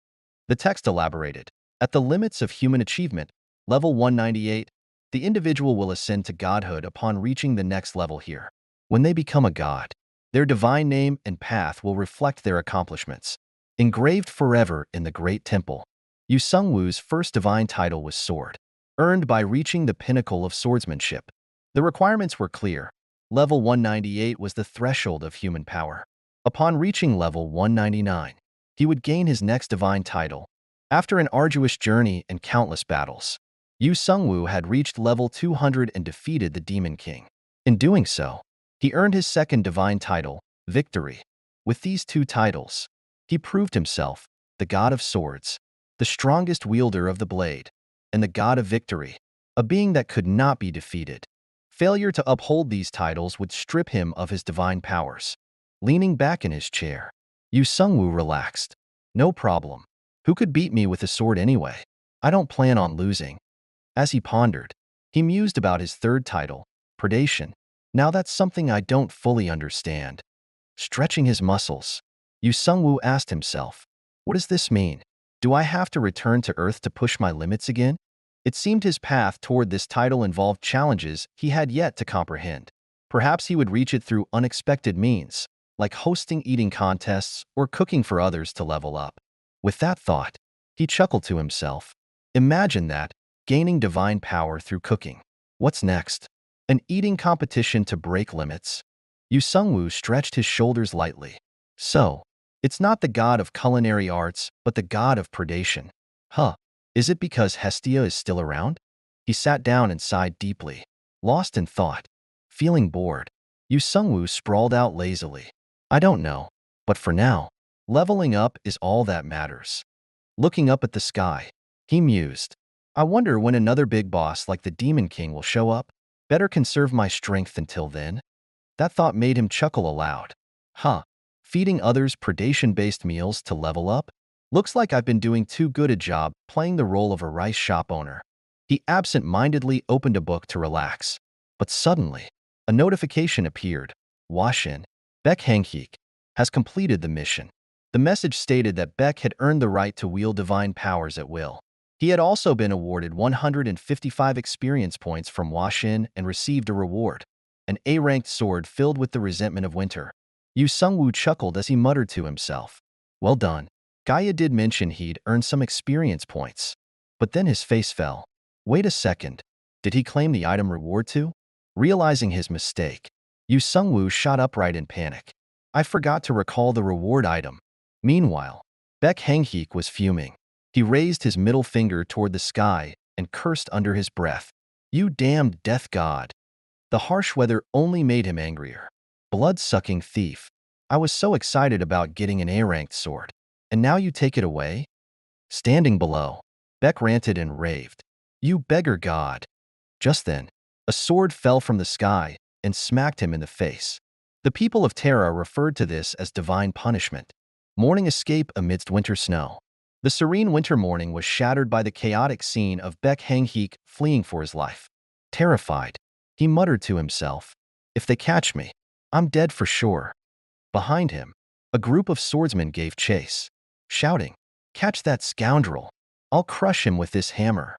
The text elaborated, "At the limits of human achievement, level 198, the individual will ascend to godhood upon reaching the next level here. When they become a god, their divine name and path will reflect their accomplishments. Engraved forever in the great temple." Yu Sungwoo's first divine title was Sword, earned by reaching the pinnacle of swordsmanship. The requirements were clear. Level 198 was the threshold of human power. Upon reaching level 199, he would gain his next divine title. After an arduous journey and countless battles, Yu Sungwoo had reached level 200 and defeated the Demon King. In doing so, he earned his second divine title, Victory. With these 2 titles, he proved himself the god of swords, the strongest wielder of the blade, and the god of victory, a being that could not be defeated. Failure to uphold these titles would strip him of his divine powers. Leaning back in his chair, Yu Sungwoo relaxed. "No problem. Who could beat me with a sword anyway? I don't plan on losing." As he pondered, he mused about his third title, Predation. "Now that's something I don't fully understand." Stretching his muscles, Yu Sungwoo asked himself, "What does this mean? Do I have to return to Earth to push my limits again?" It seemed his path toward this title involved challenges he had yet to comprehend. Perhaps he would reach it through unexpected means, like hosting eating contests or cooking for others to level up. With that thought, he chuckled to himself. Imagine that, gaining divine power through cooking. What's next? An eating competition to break limits? Yu Sungwoo stretched his shoulders lightly. So, it's not the god of culinary arts, but the god of predation. Huh. Is it because Hestia is still around? He sat down and sighed deeply. Lost in thought, feeling bored, Yu Sungwoo sprawled out lazily. "I don't know, but for now, leveling up is all that matters." Looking up at the sky, he mused, "I wonder when another big boss like the Demon King will show up. Better conserve my strength until then." That thought made him chuckle aloud. Huh. Feeding others predation-based meals to level up? Looks like I've been doing too good a job playing the role of a rice shop owner. He absent-mindedly opened a book to relax. But suddenly, a notification appeared. Washin, Beck Hangheek, has completed the mission. The message stated that Beck had earned the right to wield divine powers at will. He had also been awarded 155 experience points from Washin and received a reward, an A-ranked sword filled with the resentment of winter. Yu Sungwoo chuckled as he muttered to himself, "Well done." Gaia did mention he'd earned some experience points, but then his face fell. Wait a second. Did he claim the item reward too? Realizing his mistake, Yu Sungwoo shot upright in panic. I forgot to recall the reward item. Meanwhile, Baek Hangheek was fuming. He raised his middle finger toward the sky and cursed under his breath. You damned death god. The harsh weather only made him angrier. Blood-sucking thief. I was so excited about getting an A-ranked sword. And now you take it away? Standing below, Beck ranted and raved. You beggar god. Just then, a sword fell from the sky and smacked him in the face. The people of Terra referred to this as divine punishment. Morning escape amidst winter snow. The serene winter morning was shattered by the chaotic scene of Baek Hangheek fleeing for his life. Terrified, he muttered to himself, "If they catch me, I'm dead for sure." Behind him, a group of swordsmen gave chase, shouting, "Catch that scoundrel! I'll crush him with this hammer."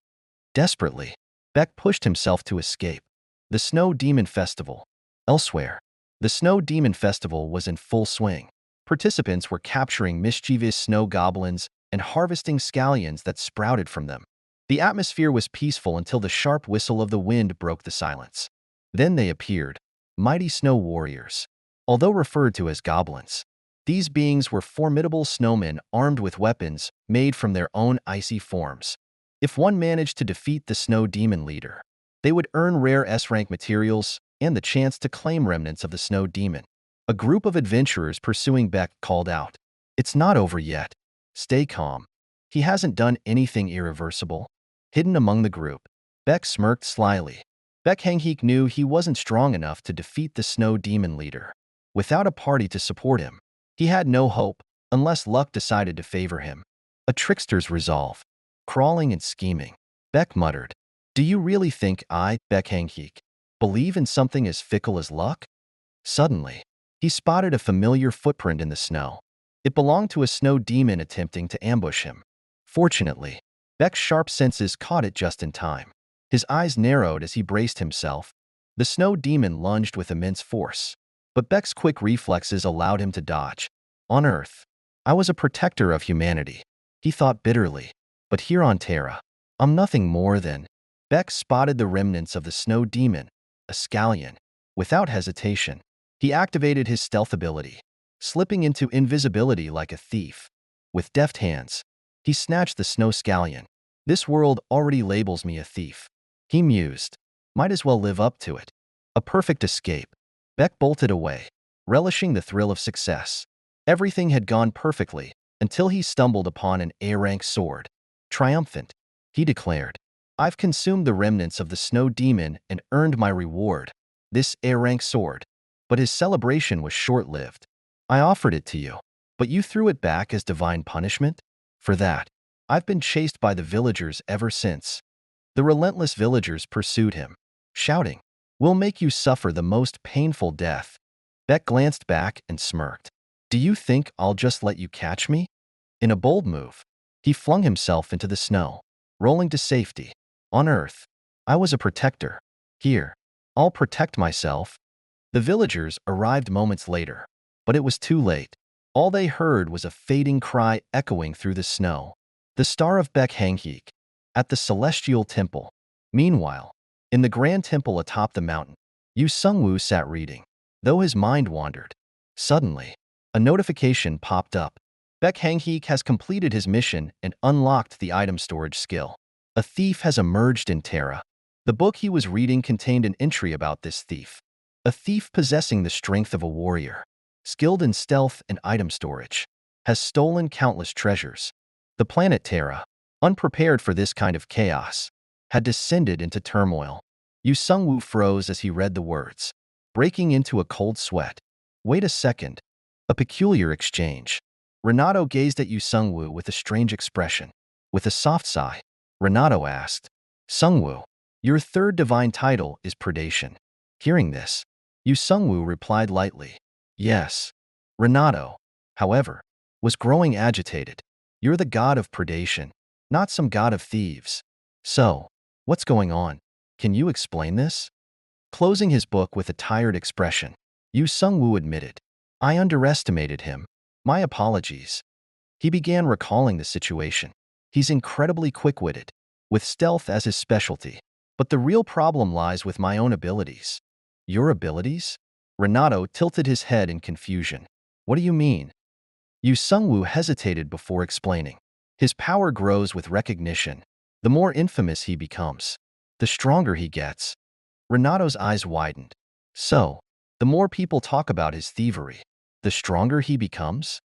Desperately, Beck pushed himself to escape. The Snow Demon Festival. Elsewhere, the Snow Demon Festival was in full swing. Participants were capturing mischievous snow goblins and harvesting scallions that sprouted from them. The atmosphere was peaceful until the sharp whistle of the wind broke the silence. Then they appeared, mighty snow warriors. Although referred to as goblins, these beings were formidable snowmen armed with weapons made from their own icy forms. If one managed to defeat the snow demon leader, they would earn rare S-rank materials and the chance to claim remnants of the snow demon. A group of adventurers pursuing Beck called out, "It's not over yet. Stay calm. He hasn't done anything irreversible." Hidden among the group, Beck smirked slyly. Baek Hangheek knew he wasn't strong enough to defeat the snow demon leader. Without a party to support him, he had no hope unless luck decided to favor him. A trickster's resolve. Crawling and scheming, Beck muttered, "Do you really think I, Baek Hangheek, believe in something as fickle as luck?" Suddenly, he spotted a familiar footprint in the snow. It belonged to a snow demon attempting to ambush him. Fortunately, Beck's sharp senses caught it just in time. His eyes narrowed as he braced himself. The snow demon lunged with immense force, but Beck's quick reflexes allowed him to dodge. On Earth, I was a protector of humanity, he thought bitterly. But here on Terra, I'm nothing more than... Beck spotted the remnants of the snow demon, a scallion. Without hesitation, he activated his stealth ability, slipping into invisibility like a thief. With deft hands, he snatched the snow scallion. This world already labels me a thief, he mused. Might as well live up to it. A perfect escape. Beck bolted away, relishing the thrill of success. Everything had gone perfectly until he stumbled upon an A-rank sword. Triumphant, he declared, "I've consumed the remnants of the snow demon and earned my reward, this A-rank sword." But his celebration was short-lived. "I offered it to you, but you threw it back as divine punishment? For that, I've been chased by the villagers ever since." The relentless villagers pursued him, shouting, "We'll make you suffer the most painful death." Beck glanced back and smirked. "Do you think I'll just let you catch me?" In a bold move, he flung himself into the snow, rolling to safety. On Earth, I was a protector. Here, I'll protect myself. The villagers arrived moments later, but it was too late. All they heard was a fading cry echoing through the snow. The Star of Baek Hangheek, at the Celestial Temple. Meanwhile, in the Grand Temple atop the mountain, Yu Sungwoo sat reading, though his mind wandered. Suddenly, a notification popped up. Baek Hangheek has completed his mission and unlocked the item storage skill. A thief has emerged in Terra. The book he was reading contained an entry about this thief. A thief possessing the strength of a warrior, skilled in stealth and item storage, has stolen countless treasures. The planet Terra, unprepared for this kind of chaos, had descended into turmoil. Yu Sungwoo froze as he read the words, breaking into a cold sweat. Wait a second. A peculiar exchange. Renato gazed at Yu Sungwoo with a strange expression. With a soft sigh, Renato asked, "Sungwoo, your third divine title is predation." Hearing this, Yu Sungwoo replied lightly, "Yes." Renato, however, was growing agitated. You're the god of predation, not some god of thieves. So, what's going on? Can you explain this? Closing his book with a tired expression, Yu Sung-woo admitted, I underestimated him. My apologies. He began recalling the situation. He's incredibly quick-witted, with stealth as his specialty. But the real problem lies with my own abilities. Your abilities? Renato tilted his head in confusion. What do you mean? Yu Sung-woo hesitated before explaining. His power grows with recognition. The more infamous he becomes, the stronger he gets. Renato's eyes widened. So, the more people talk about his thievery, the stronger he becomes?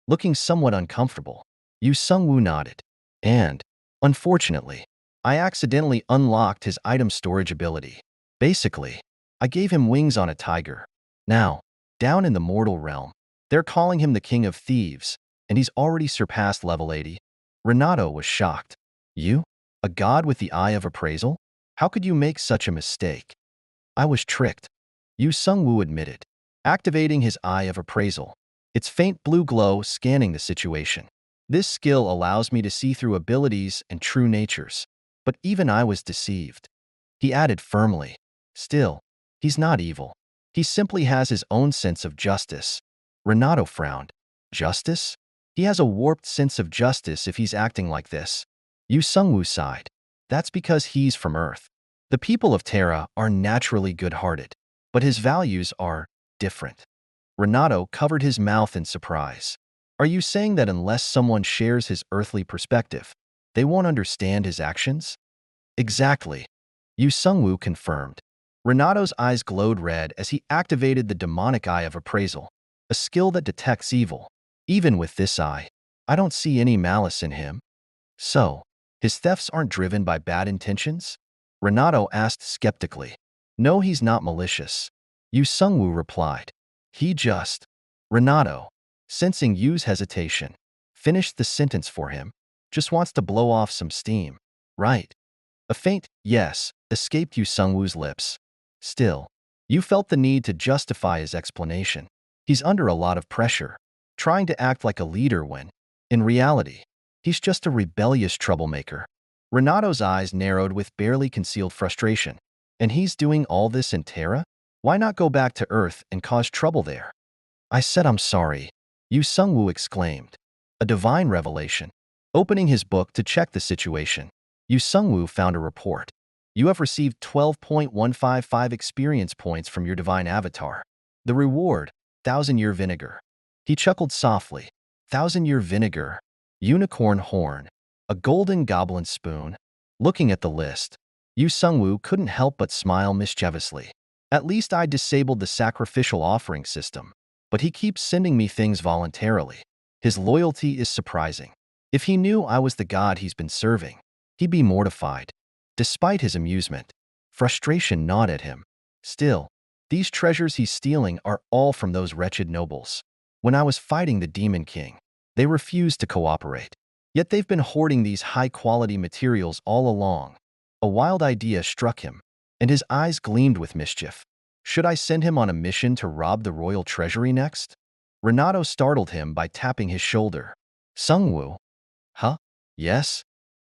Looking somewhat uncomfortable, Yu Sung-woo nodded. And, unfortunately, I accidentally unlocked his item storage ability. Basically, I gave him wings on a tiger. Now, down in the mortal realm, they're calling him the King of Thieves, and he's already surpassed level 80. Renato was shocked. You? A god with the eye of appraisal? How could you make such a mistake? I was tricked, Yu Sung-woo admitted, activating his eye of appraisal. Its faint blue glow scanning the situation. This skill allows me to see through abilities and true natures. But even I was deceived. He added firmly, still, he's not evil. He simply has his own sense of justice. Renato frowned. Justice? He has a warped sense of justice if he's acting like this. Yu Sung-woo sighed. That's because he's from Earth. The people of Terra are naturally good-hearted, but his values are different. Renato covered his mouth in surprise. Are you saying that unless someone shares his earthly perspective, they won't understand his actions? Exactly, Yu Sung-woo confirmed. Renato's eyes glowed red as he activated the demonic eye of appraisal, a skill that detects evil. Even with this eye, I don't see any malice in him. So, his thefts aren't driven by bad intentions? Renato asked skeptically. No, he's not malicious. Yu Sung-woo replied. He just… Renato, sensing Yu's hesitation, finished the sentence for him. Just wants to blow off some steam. Right. A faint yes escaped Yu Sung-woo's lips. Still, Yu felt the need to justify his explanation. He's under a lot of pressure, trying to act like a leader when, in reality, he's just a rebellious troublemaker. Renato's eyes narrowed with barely concealed frustration. And he's doing all this in Terra? Why not go back to Earth and cause trouble there? I said I'm sorry, Yu Sung-woo exclaimed. A divine revelation. Opening his book to check the situation, Yu Sung-woo found a report. You have received 12.155 experience points from your divine avatar. The reward, 1,000-year vinegar. He chuckled softly. 1,000-year vinegar, unicorn horn, a golden goblin spoon. Looking at the list, Yu Sung-woo couldn't help but smile mischievously. At least I disabled the sacrificial offering system, but he keeps sending me things voluntarily. His loyalty is surprising. If he knew I was the god he's been serving, he'd be mortified. Despite his amusement, frustration gnawed at him. Still, these treasures he's stealing are all from those wretched nobles. When I was fighting the Demon King, they refused to cooperate. Yet they've been hoarding these high-quality materials all along. A wild idea struck him, and his eyes gleamed with mischief. Should I send him on a mission to rob the royal treasury next? Renato startled him by tapping his shoulder. Sung-woo? Huh? Yes?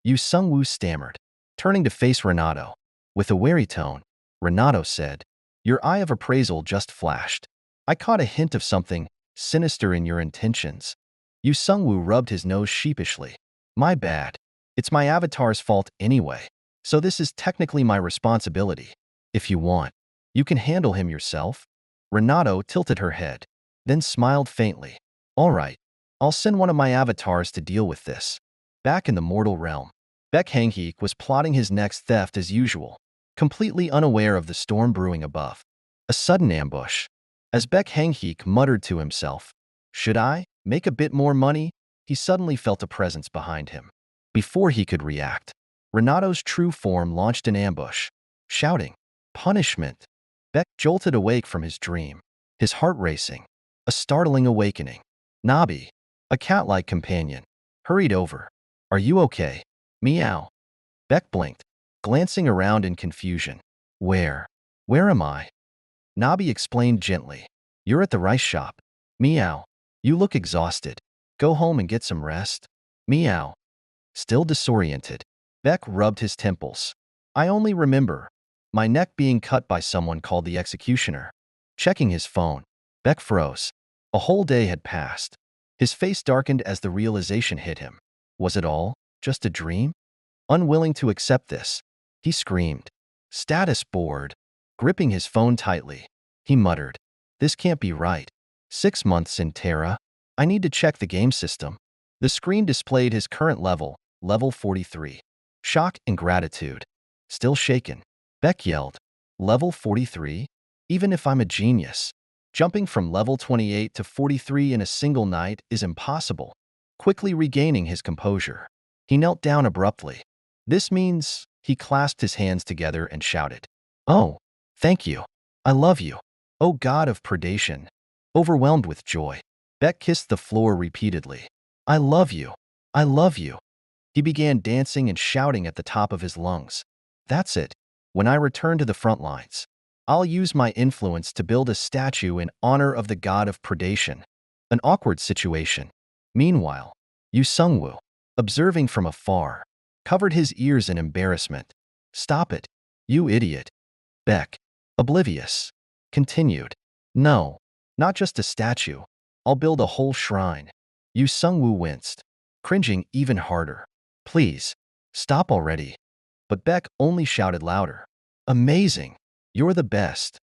Yu Sung-woo stammered, turning to face Renato. With a wary tone, Renato said, Your eye of appraisal just flashed. I caught a hint of something sinister in your intentions. Yu Sung-woo rubbed his nose sheepishly. My bad. It's my avatar's fault anyway. So this is technically my responsibility. If you want, you can handle him yourself. Renato tilted her head, then smiled faintly. All right, I'll send one of my avatars to deal with this. Back in the mortal realm, Baek Hang-heek was plotting his next theft as usual, completely unaware of the storm brewing above. A sudden ambush. As Baek Hang-heek muttered to himself, Should I make a bit more money? He suddenly felt a presence behind him. Before he could react, Renato's true form launched an ambush, shouting, Punishment! Beck jolted awake from his dream, his heart racing. A startling awakening. Nabi, a cat-like companion, hurried over. Are you okay? Meow. Beck blinked, glancing around in confusion. Where am I? Nabi explained gently. You're at the rice shop. Meow. You look exhausted. Go home and get some rest. Meow. Still disoriented, Beck rubbed his temples. I only remember my neck being cut by someone called the executioner. Checking his phone, Beck froze. A whole day had passed. His face darkened as the realization hit him. Was it all just a dream? Unwilling to accept this, he screamed. Status board. Gripping his phone tightly, he muttered, this can't be right. 6 months in Terra. I need to check the game system. The screen displayed his current level, level 43. Shock and gratitude. Still shaken, Beck yelled, level 43? Even if I'm a genius, jumping from level 28 to 43 in a single night is impossible. Quickly regaining his composure, he knelt down abruptly. This means he clasped his hands together and shouted, oh, thank you. I love you. Oh God of predation. Overwhelmed with joy, Beck kissed the floor repeatedly. I love you. I love you. He began dancing and shouting at the top of his lungs. That's it. When I return to the front lines, I'll use my influence to build a statue in honor of the god of predation. An awkward situation. Meanwhile, Yu Sungwoo, observing from afar, covered his ears in embarrassment. Stop it, you idiot. Beck, oblivious, continued. No, not just a statue. I'll build a whole shrine. Yu Sungwoo winced, cringing even harder. Please, stop already. But Beck only shouted louder. Amazing. You're the best.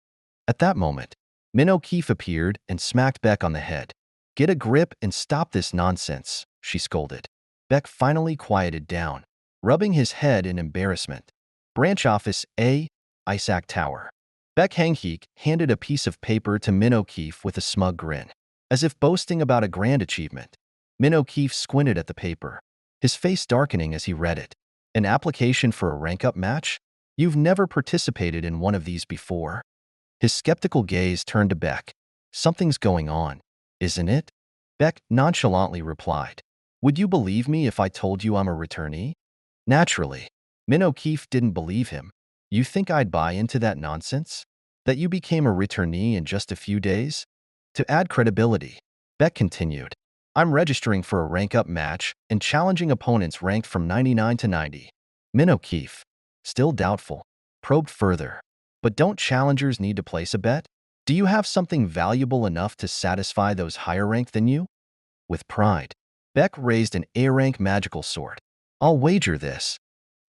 At that moment, Min O'Keefe appeared and smacked Beck on the head. Get a grip and stop this nonsense, she scolded. Beck finally quieted down, rubbing his head in embarrassment. Branch Office A, Isaac Tower. Beck Hangheek handed a piece of paper to Min O'Keefe with a smug grin, as if boasting about a grand achievement. Min O'Keefe squinted at the paper, his face darkening as he read it. An application for a rank-up match? You've never participated in one of these before? His skeptical gaze turned to Beck. Something's going on, isn't it? Beck nonchalantly replied. Would you believe me if I told you I'm a returnee? Naturally. Min O'Keefe didn't believe him. You think I'd buy into that nonsense? That you became a returnee in just a few days? To add credibility, Beck continued. I'm registering for a rank-up match and challenging opponents ranked from 99 to 90. Min O'Keefe, still doubtful, probed further. But don't challengers need to place a bet? Do you have something valuable enough to satisfy those higher ranked than you? With pride, Beck raised an A-rank magical sword. I'll wager this.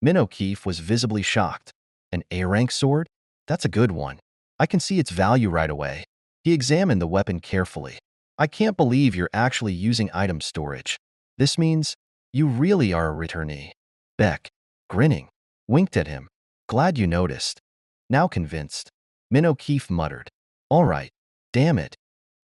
Min O'Keefe was visibly shocked. An A-rank sword? That's a good one. I can see its value right away. He examined the weapon carefully. I can't believe you're actually using item storage. This means you really are a returnee. Beck, grinning, winked at him. Glad you noticed. Now convinced, Min O'Keefe muttered. All right, damn it.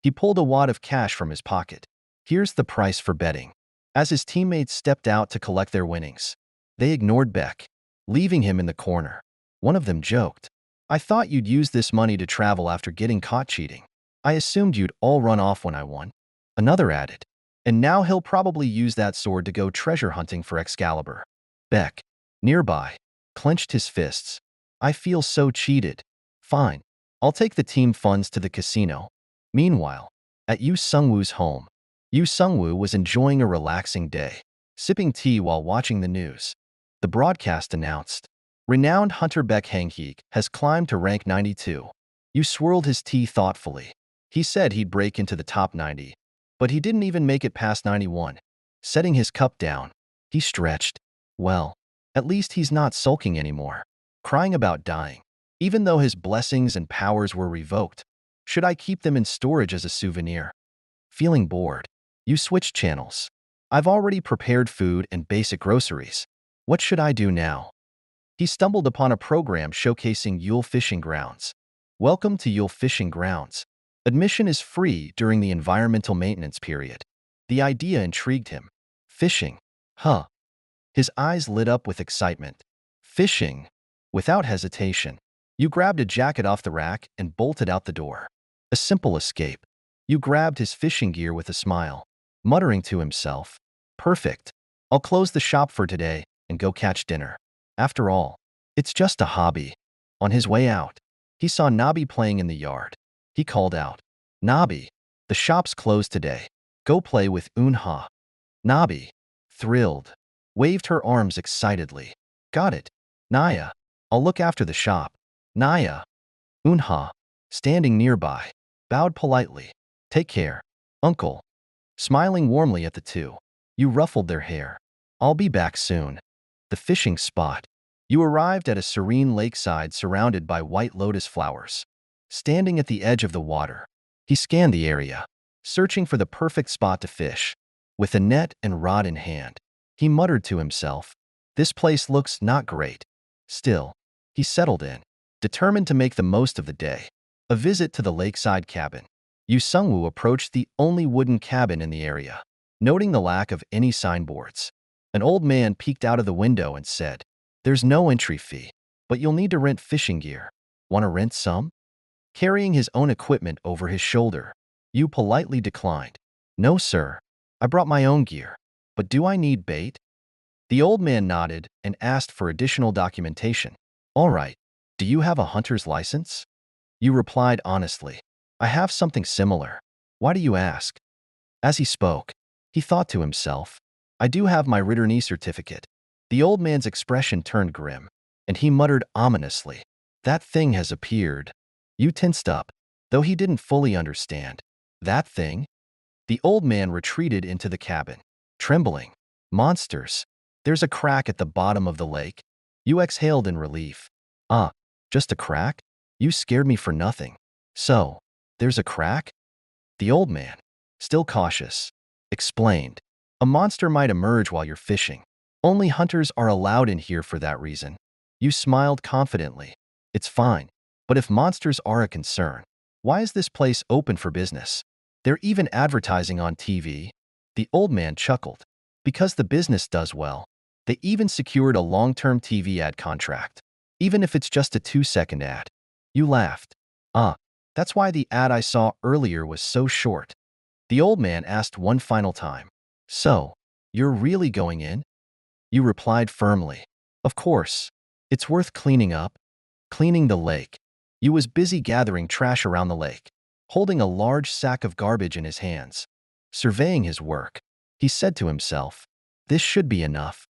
He pulled a wad of cash from his pocket. Here's the price for betting. As his teammates stepped out to collect their winnings, they ignored Beck, leaving him in the corner. One of them joked, I thought you'd use this money to travel after getting caught cheating. I assumed you'd all run off when I won. Another added, and now he'll probably use that sword to go treasure hunting for Excalibur. Beck, nearby, clenched his fists. I feel so cheated. Fine, I'll take the team funds to the casino. Meanwhile, at Yu Sungwoo's home, Yu Sungwoo was enjoying a relaxing day, sipping tea while watching the news. The broadcast announced, renowned hunter Beck Hangheek has climbed to rank 92. Yu swirled his tea thoughtfully. He said he'd break into the top 90, but he didn't even make it past 91. Setting his cup down, he stretched. Well, at least he's not sulking anymore, crying about dying, even though his blessings and powers were revoked. Should I keep them in storage as a souvenir? Feeling bored, you switched channels. I've already prepared food and basic groceries. What should I do now? He stumbled upon a program showcasing Yule Fishing Grounds. Welcome to Yule Fishing Grounds. Admission is free during the environmental maintenance period. The idea intrigued him. Fishing? Huh. His eyes lit up with excitement. Fishing? Without hesitation, you grabbed a jacket off the rack and bolted out the door. A simple escape. You grabbed his fishing gear with a smile, muttering to himself, perfect. I'll close the shop for today and go catch dinner. After all, it's just a hobby. On his way out, he saw Nabi playing in the yard. He called out, Nabi, the shop's closed today. Go play with Unha. Nabi, thrilled, waved her arms excitedly. Got it. Naya, I'll look after the shop. Naya. Unha, standing nearby, bowed politely. Take care, uncle. Smiling warmly at the two. You ruffled their hair. I'll be back soon. The fishing spot. You arrived at a serene lakeside surrounded by white lotus flowers. Standing at the edge of the water, he scanned the area, searching for the perfect spot to fish. With a net and rod in hand, he muttered to himself, "This place looks not great." Still, he settled in, determined to make the most of the day. A visit to the lakeside cabin. Yu Sungwoo approached the only wooden cabin in the area, noting the lack of any signboards. An old man peeked out of the window and said, "There's no entry fee, but you'll need to rent fishing gear. Want to rent some?" Carrying his own equipment over his shoulder, Yu politely declined. "No, sir. I brought my own gear. But do I need bait?" The old man nodded and asked for additional documentation. "All right. Do you have a hunter's license?" Yu replied honestly. "I have something similar. Why do you ask?" As he spoke, he thought to himself, "I do have my Ritterny certificate." The old man's expression turned grim, and he muttered ominously, "That thing has appeared." Yu tensed up, though he didn't fully understand. That thing? The old man retreated into the cabin, trembling. "Monsters. There's a crack at the bottom of the lake." Yu exhaled in relief. "Ah, just a crack? You scared me for nothing." "So, there's a crack?" The old man, still cautious, explained, "A monster might emerge while you're fishing. Only hunters are allowed in here for that reason." You smiled confidently. "It's fine. But if monsters are a concern, why is this place open for business? They're even advertising on TV." The old man chuckled. "Because the business does well. They even secured a long-term TV ad contract, even if it's just a 2-second ad." You laughed. "Ah, that's why the ad I saw earlier was so short." The old man asked one final time. "So, you're really going in?" You replied firmly. "Of course. It's worth cleaning up." Cleaning the lake. You was busy gathering trash around the lake, holding a large sack of garbage in his hands. Surveying his work, he said to himself, "This should be enough."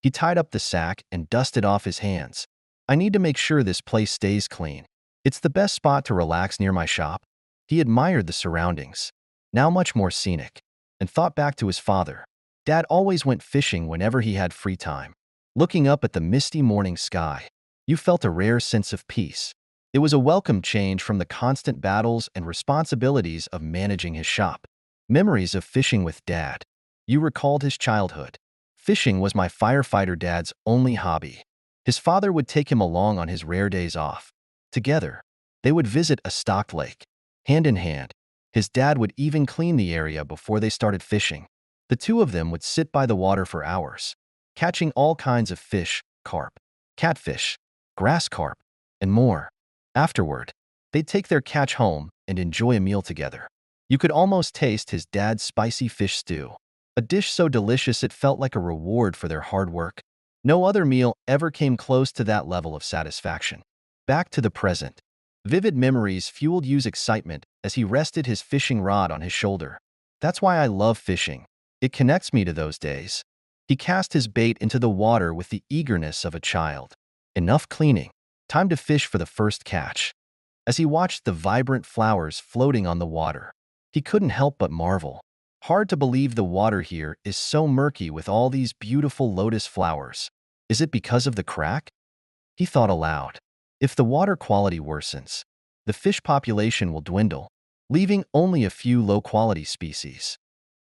He tied up the sack and dusted off his hands. "I need to make sure this place stays clean. It's the best spot to relax near my shop." He admired the surroundings, now much more scenic, and thought back to his father. Dad always went fishing whenever he had free time. Looking up at the misty morning sky, you felt a rare sense of peace. It was a welcome change from the constant battles and responsibilities of managing his shop. Memories of fishing with Dad. You recalled his childhood. "Fishing was my firefighter dad's only hobby. His father would take him along on his rare days off. Together, they would visit a stocked lake. Hand in hand, his dad would even clean the area before they started fishing. The two of them would sit by the water for hours, catching all kinds of fish, carp, catfish, grass carp, and more. Afterward, they'd take their catch home and enjoy a meal together. You could almost taste his dad's spicy fish stew, a dish so delicious it felt like a reward for their hard work. No other meal ever came close to that level of satisfaction." Back to the present. Vivid memories fueled Yu's excitement as he rested his fishing rod on his shoulder. "That's why I love fishing. It connects me to those days." He cast his bait into the water with the eagerness of a child. Enough cleaning. Time to fish for the first catch. As he watched the vibrant flowers floating on the water, he couldn't help but marvel. Hard to believe the water here is so murky with all these beautiful lotus flowers. Is it because of the crack? He thought aloud. If the water quality worsens, the fish population will dwindle, leaving only a few low-quality species.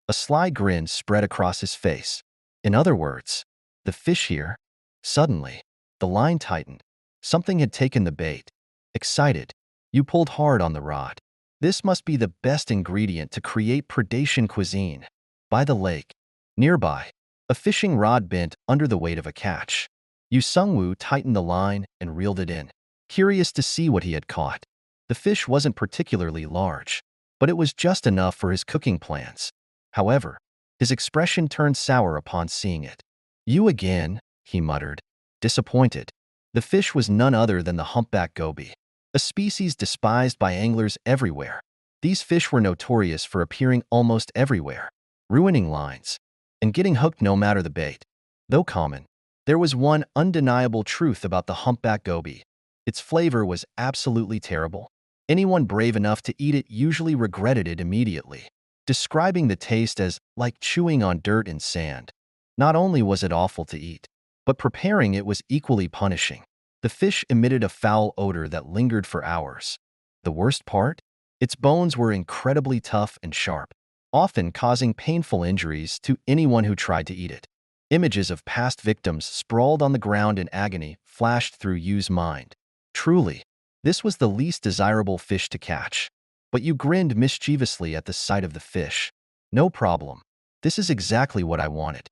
A sly grin spread across his face. In other words, the fish here. Suddenly, the line tightened. Something had taken the bait. Excited, you pulled hard on the rod. This must be the best ingredient to create predation cuisine. By the lake, nearby, a fishing rod bent under the weight of a catch. Yu Sungwoo tightened the line and reeled it in, curious to see what he had caught. The fish wasn't particularly large, but it was just enough for his cooking plans. However, his expression turned sour upon seeing it. "You again," he muttered, disappointed. The fish was none other than the humpback goby, a species despised by anglers everywhere. These fish were notorious for appearing almost everywhere, ruining lines, and getting hooked no matter the bait. Though common, there was one undeniable truth about the humpback goby. Its flavor was absolutely terrible. Anyone brave enough to eat it usually regretted it immediately, describing the taste as like chewing on dirt and sand. Not only was it awful to eat, but preparing it was equally punishing. The fish emitted a foul odor that lingered for hours. The worst part? Its bones were incredibly tough and sharp, often causing painful injuries to anyone who tried to eat it. Images of past victims sprawled on the ground in agony flashed through Yu's mind. Truly, this was the least desirable fish to catch. But Yu grinned mischievously at the sight of the fish. No problem. This is exactly what I wanted.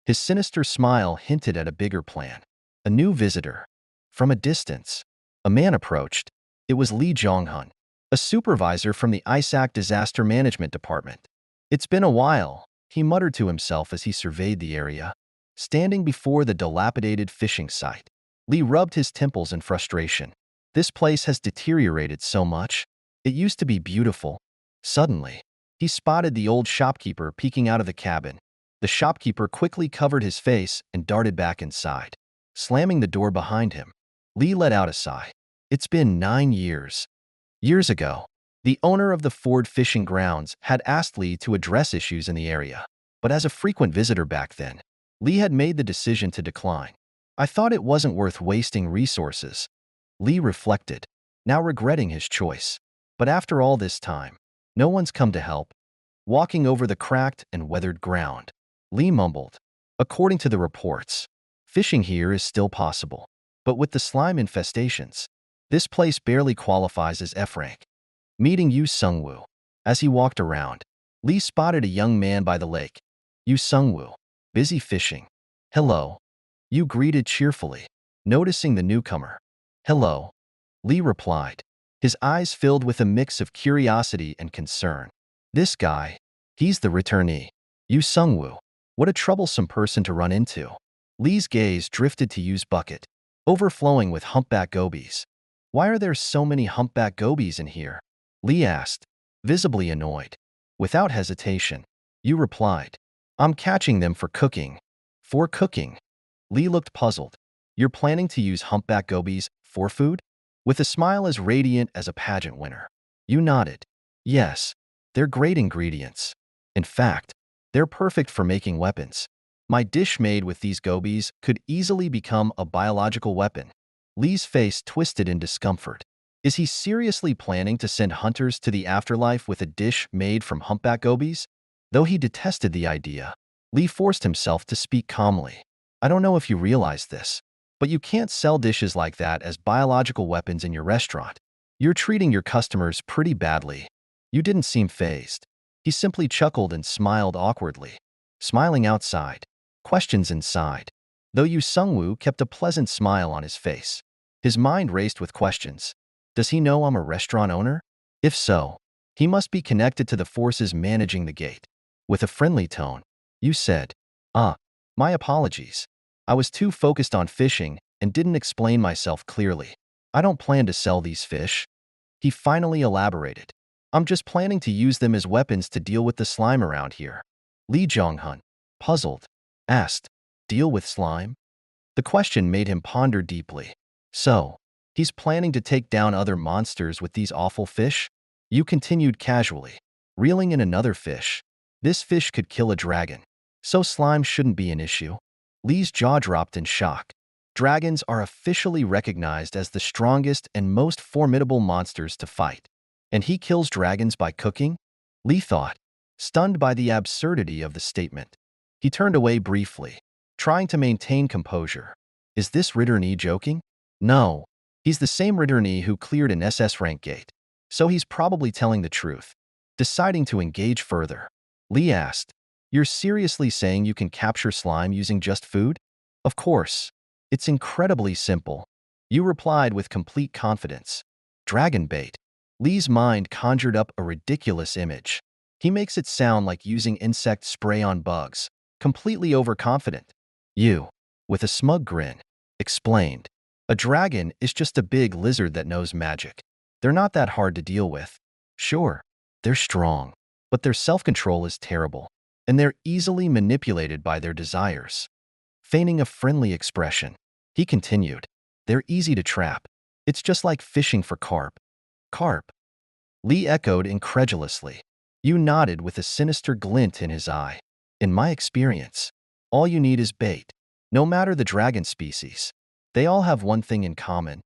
His sinister smile hinted at a bigger plan. A new visitor. From a distance, a man approached. It was Lee Jong-hun, a supervisor from the ISAC Disaster Management Department. It's been a while, he muttered to himself as he surveyed the area. Standing before the dilapidated fishing site, Lee rubbed his temples in frustration. This place has deteriorated so much. It used to be beautiful. Suddenly, he spotted the old shopkeeper peeking out of the cabin. The shopkeeper quickly covered his face and darted back inside. Slamming the door behind him, Lee let out a sigh. It's been 9 years. Years ago, the owner of the Ford Fishing Grounds had asked Lee to address issues in the area. But as a frequent visitor back then, Lee had made the decision to decline. I thought it wasn't worth wasting resources. Lee reflected, now regretting his choice. But after all this time, no one's come to help. Walking over the cracked and weathered ground, Lee mumbled, according to the reports, fishing here is still possible. But with the slime infestations, this place barely qualifies as F rank. Meeting Yu Sungwoo. As he walked around, Lee spotted a young man by the lake. Yu Sungwoo, busy fishing. Hello. Yu greeted cheerfully, noticing the newcomer. Hello. Lee replied, his eyes filled with a mix of curiosity and concern. This guy, he's the returnee. Yu Sungwoo. What a troublesome person to run into. Lee's gaze drifted to Yu's bucket, overflowing with humpback gobies. Why are there so many humpback gobies in here? Lee asked, visibly annoyed. Without hesitation, Yu replied, I'm catching them for cooking. For cooking? Lee looked puzzled. You're planning to use humpback gobies for food? With a smile as radiant as a pageant winner, Yu nodded. Yes, they're great ingredients. In fact, they're perfect for making weapons. My dish made with these gobies could easily become a biological weapon. Lee's face twisted in discomfort. Is he seriously planning to send hunters to the afterlife with a dish made from humpback gobies? Though he detested the idea, Lee forced himself to speak calmly. I don't know if you realize this, but you can't sell dishes like that as biological weapons in your restaurant. You're treating your customers pretty badly. You didn't seem fazed. He simply chuckled and smiled awkwardly. Smiling outside, questions inside. Though Yu Sungwoo kept a pleasant smile on his face, his mind raced with questions. Does he know I'm a restaurant owner? If so, he must be connected to the forces managing the gate. With a friendly tone, Yu said, my apologies. I was too focused on fishing and didn't explain myself clearly. I don't plan to sell these fish. He finally elaborated. I'm just planning to use them as weapons to deal with the slime around here. Lee Jong-hun, puzzled, asked, deal with slime? The question made him ponder deeply. So, he's planning to take down other monsters with these awful fish? Yu continued casually, reeling in another fish. This fish could kill a dragon, so slime shouldn't be an issue. Lee's jaw dropped in shock. Dragons are officially recognized as the strongest and most formidable monsters to fight. And he kills dragons by cooking? Lee thought, stunned by the absurdity of the statement. He turned away briefly, trying to maintain composure. Is this returnee joking? No. He's the same returnee who cleared an SS rank gate, so he's probably telling the truth. Deciding to engage further, Lee asked, you're seriously saying you can capture slime using just food? Of course. It's incredibly simple. Yu replied with complete confidence. Dragon bait. Lee's mind conjured up a ridiculous image. He makes it sound like using insect spray on bugs. Completely overconfident. Yu, with a smug grin, explained. A dragon is just a big lizard that knows magic. They're not that hard to deal with. Sure, They're strong, but their self-control is terrible, and they're easily manipulated by their desires. Feigning a friendly expression, he continued, they're easy to trap. It's just like fishing for carp. Carp? Lee echoed incredulously. You nodded with a sinister glint in his eye. In my experience, all you need is bait. No matter the dragon species, they all have one thing in common.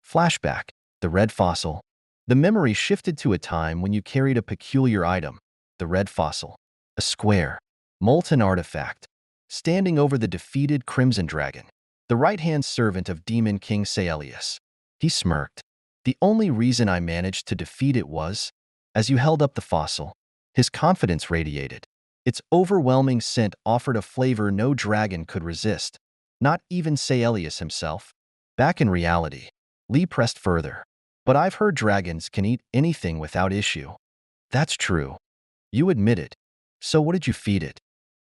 Flashback, the red fossil. The memory shifted to a time when you carried a peculiar item, the red fossil, a square, molten artifact, standing over the defeated Crimson Dragon, the right-hand servant of Demon King Saelius. He smirked. The only reason I managed to defeat it was, as you held up the fossil, his confidence radiated. Its overwhelming scent offered a flavor no dragon could resist, not even Saelius himself. Back in reality, Lee pressed further. But I've heard dragons can eat anything without issue. That's true. You admit it. So what did you feed it?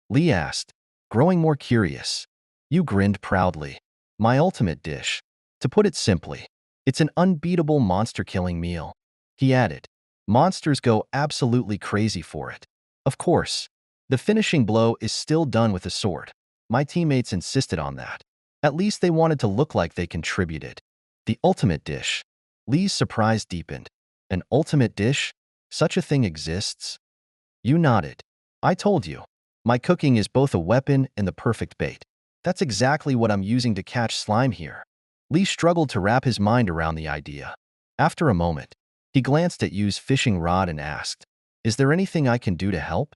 Lee asked, growing more curious. You grinned proudly. My ultimate dish. To put it simply, it's an unbeatable monster-killing meal. He added, monsters go absolutely crazy for it. Of course, the finishing blow is still done with a sword. My teammates insisted on that. At least they wanted to look like they contributed. The ultimate dish. Lee's surprise deepened. An ultimate dish? Such a thing exists? You nodded. I told you. My cooking is both a weapon and the perfect bait. That's exactly what I'm using to catch slime here. Lee struggled to wrap his mind around the idea. After a moment, he glanced at Yu's fishing rod and asked, is there anything I can do to help?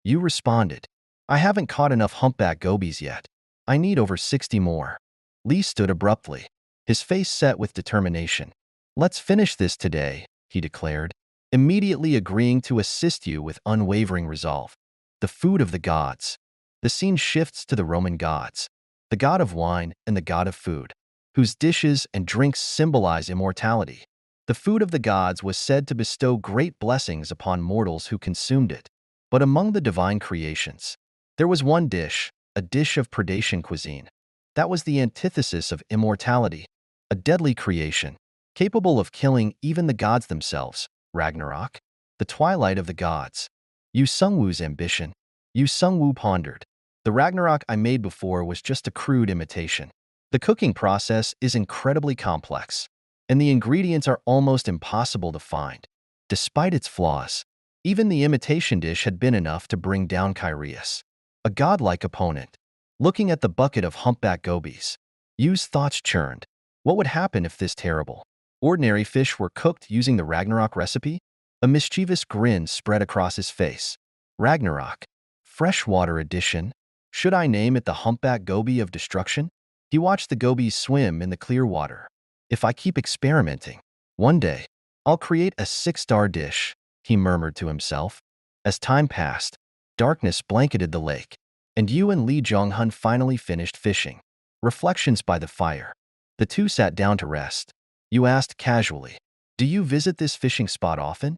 Yu responded, I haven't caught enough humpback gobies yet. I need over 60 more. Lee stood abruptly, his face set with determination. Let's finish this today, he declared, immediately agreeing to assist you with unwavering resolve. The food of the gods. The scene shifts to the Roman gods, the god of wine and the god of food, whose dishes and drinks symbolize immortality. The food of the gods was said to bestow great blessings upon mortals who consumed it. But among the divine creations, there was one dish, a dish of predation cuisine. That was the antithesis of immortality, a deadly creation, capable of killing even the gods themselves. Ragnarok, the twilight of the gods. Yu Sungwoo's ambition. Yu Sungwoo pondered. The Ragnarok I made before was just a crude imitation. The cooking process is incredibly complex, and the ingredients are almost impossible to find. Despite its flaws, even the imitation dish had been enough to bring down Kyrios, a godlike opponent. Looking at the bucket of humpback gobies, Yu's thoughts churned. What would happen if this terrible, ordinary fish were cooked using the Ragnarok recipe? A mischievous grin spread across his face. Ragnarok. Freshwater edition. Should I name it the humpback goby of destruction? He watched the gobies swim in the clear water. If I keep experimenting, one day, I'll create a 6-star dish, he murmured to himself. As time passed, darkness blanketed the lake, and Yu and Lee Jong-hun finally finished fishing. Reflections by the fire. The two sat down to rest. Yu asked casually, do you visit this fishing spot often?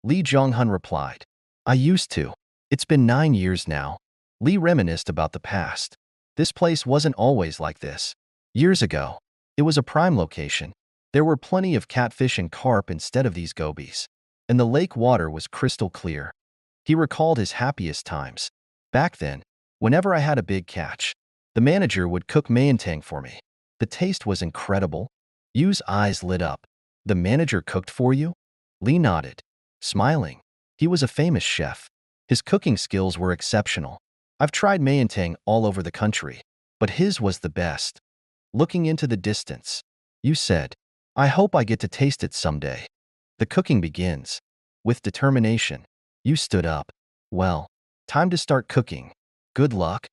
Lee Jong-hun replied, I used to. It's been 9 years now. Lee reminisced about the past. This place wasn't always like this. Years ago, it was a prime location. There were plenty of catfish and carp instead of these gobies, and the lake water was crystal clear. He recalled his happiest times. Back then, whenever I had a big catch, the manager would cook mayentang for me. The taste was incredible. Yu's eyes lit up. The manager cooked for you? Lee nodded, smiling. He was a famous chef. His cooking skills were exceptional. I've tried mayentang all over the country, but his was the best. Looking into the distance, Yu said, I hope I get to taste it someday. The cooking begins. With determination, Yu stood up. Well, time to start cooking. Good luck.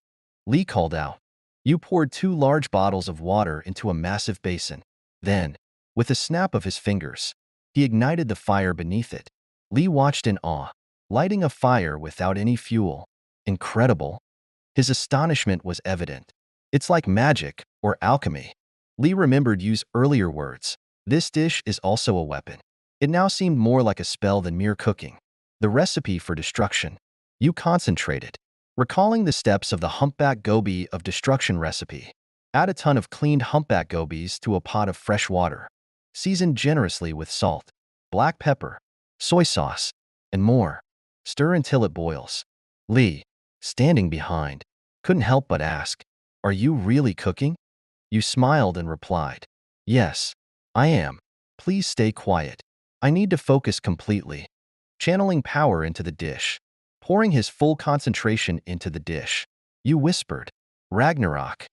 Lee called out. Yu poured 2 large bottles of water into a massive basin. Then, with a snap of his fingers, he ignited the fire beneath it. Lee watched in awe, lighting a fire without any fuel. Incredible. His astonishment was evident. It's like magic or alchemy. Lee remembered Yu's earlier words. This dish is also a weapon. It now seemed more like a spell than mere cooking. The recipe for destruction. Yu concentrated, recalling the steps of the humpback goby of destruction recipe. Add a ton of cleaned humpback gobies to a pot of fresh water. Season generously with salt, black pepper, soy sauce, and more. Stir until it boils. Lee, standing behind, couldn't help but ask, "Are you really cooking?" You smiled and replied, "Yes, I am. Please stay quiet. I need to focus completely." Channeling power into the dish. Pouring his full concentration into the dish. You whispered, "Ragnarok."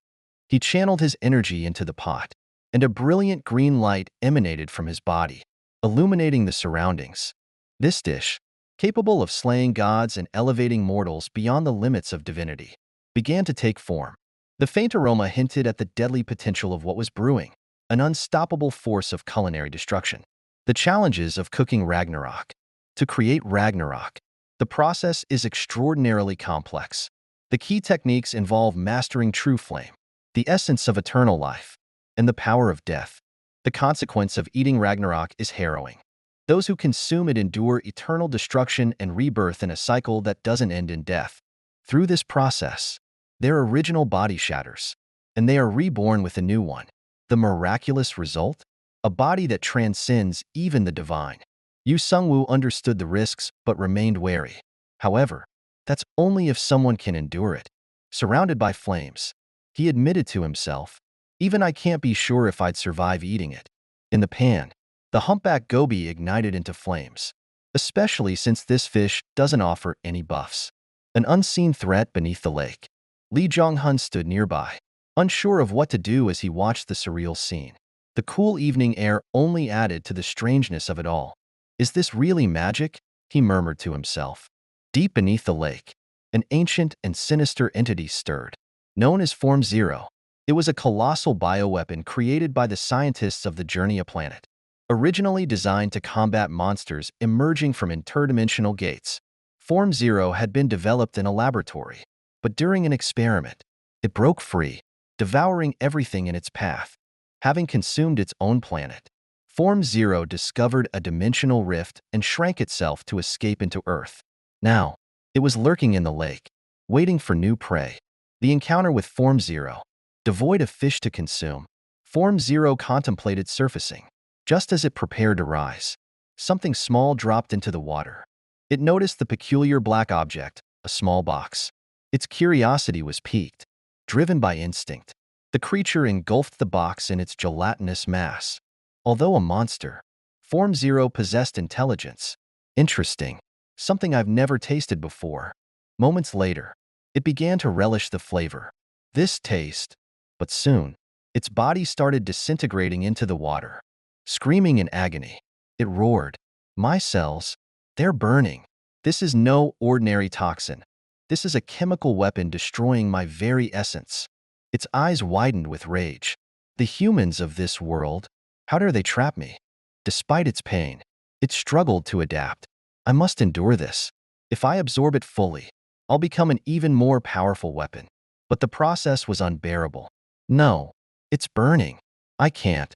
He channeled his energy into the pot, and a brilliant green light emanated from his body, illuminating the surroundings. This dish, capable of slaying gods and elevating mortals beyond the limits of divinity, began to take form. The faint aroma hinted at the deadly potential of what was brewing, an unstoppable force of culinary destruction. The challenges of cooking Ragnarok. To create Ragnarok, the process is extraordinarily complex. The key techniques involve mastering true flame, the essence of eternal life, and the power of death. The consequence of eating Ragnarok is harrowing. Those who consume it endure eternal destruction and rebirth in a cycle that doesn't end in death. Through this process, their original body shatters, and they are reborn with a new one. The miraculous result? A body that transcends even the divine. Yu Sungwoo understood the risks but remained wary. However, that's only if someone can endure it. Surrounded by flames, he admitted to himself, "Even I can't be sure if I'd survive eating it." In the pan, the humpback goby ignited into flames, especially since this fish doesn't offer any buffs. An unseen threat beneath the lake. Lee Jong-hun stood nearby, unsure of what to do as he watched the surreal scene. The cool evening air only added to the strangeness of it all. "Is this really magic?" he murmured to himself. Deep beneath the lake, an ancient and sinister entity stirred. Known as Form Zero, it was a colossal bioweapon created by the scientists of the Journey planet. Originally designed to combat monsters emerging from interdimensional gates, Form Zero had been developed in a laboratory. But during an experiment, it broke free, devouring everything in its path. Having consumed its own planet, Form Zero discovered a dimensional rift and shrank itself to escape into Earth. Now, it was lurking in the lake, waiting for new prey. The encounter with Form Zero. Devoid of fish to consume, Form Zero contemplated surfacing. Just as it prepared to rise, something small dropped into the water. It noticed the peculiar black object, a small box. Its curiosity was piqued. Driven by instinct, the creature engulfed the box in its gelatinous mass. Although a monster, Form Zero possessed intelligence. Interesting. Something I've never tasted before. Moments later, it began to relish the flavor. This taste. But soon, its body started disintegrating into the water. Screaming in agony, it roared, "My cells, they're burning. This is no ordinary toxin. This is a chemical weapon destroying my very essence." Its eyes widened with rage. "The humans of this world, how dare they trap me?" Despite its pain, it struggled to adapt. "I must endure this. If I absorb it fully, I'll become an even more powerful weapon." But the process was unbearable. "No, it's burning. I can't."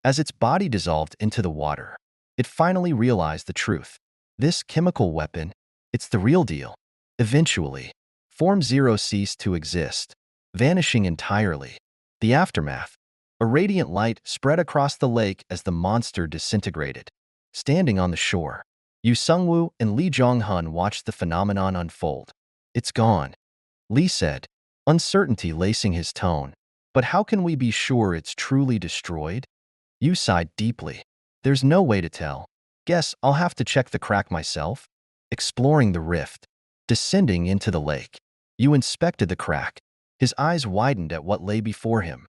As its body dissolved into the water, it finally realized the truth. This chemical weapon, it's the real deal. Eventually, Form Zero ceased to exist, vanishing entirely. The aftermath. A radiant light spread across the lake as the monster disintegrated. Standing on the shore, Yu Sungwoo and Lee Jong-hun watched the phenomenon unfold. "It's gone," Lee said, uncertainty lacing his tone. "But how can we be sure it's truly destroyed?" Yu sighed deeply. "There's no way to tell. Guess I'll have to check the crack myself." Exploring the rift, descending into the lake, Yu inspected the crack. His eyes widened at what lay before him.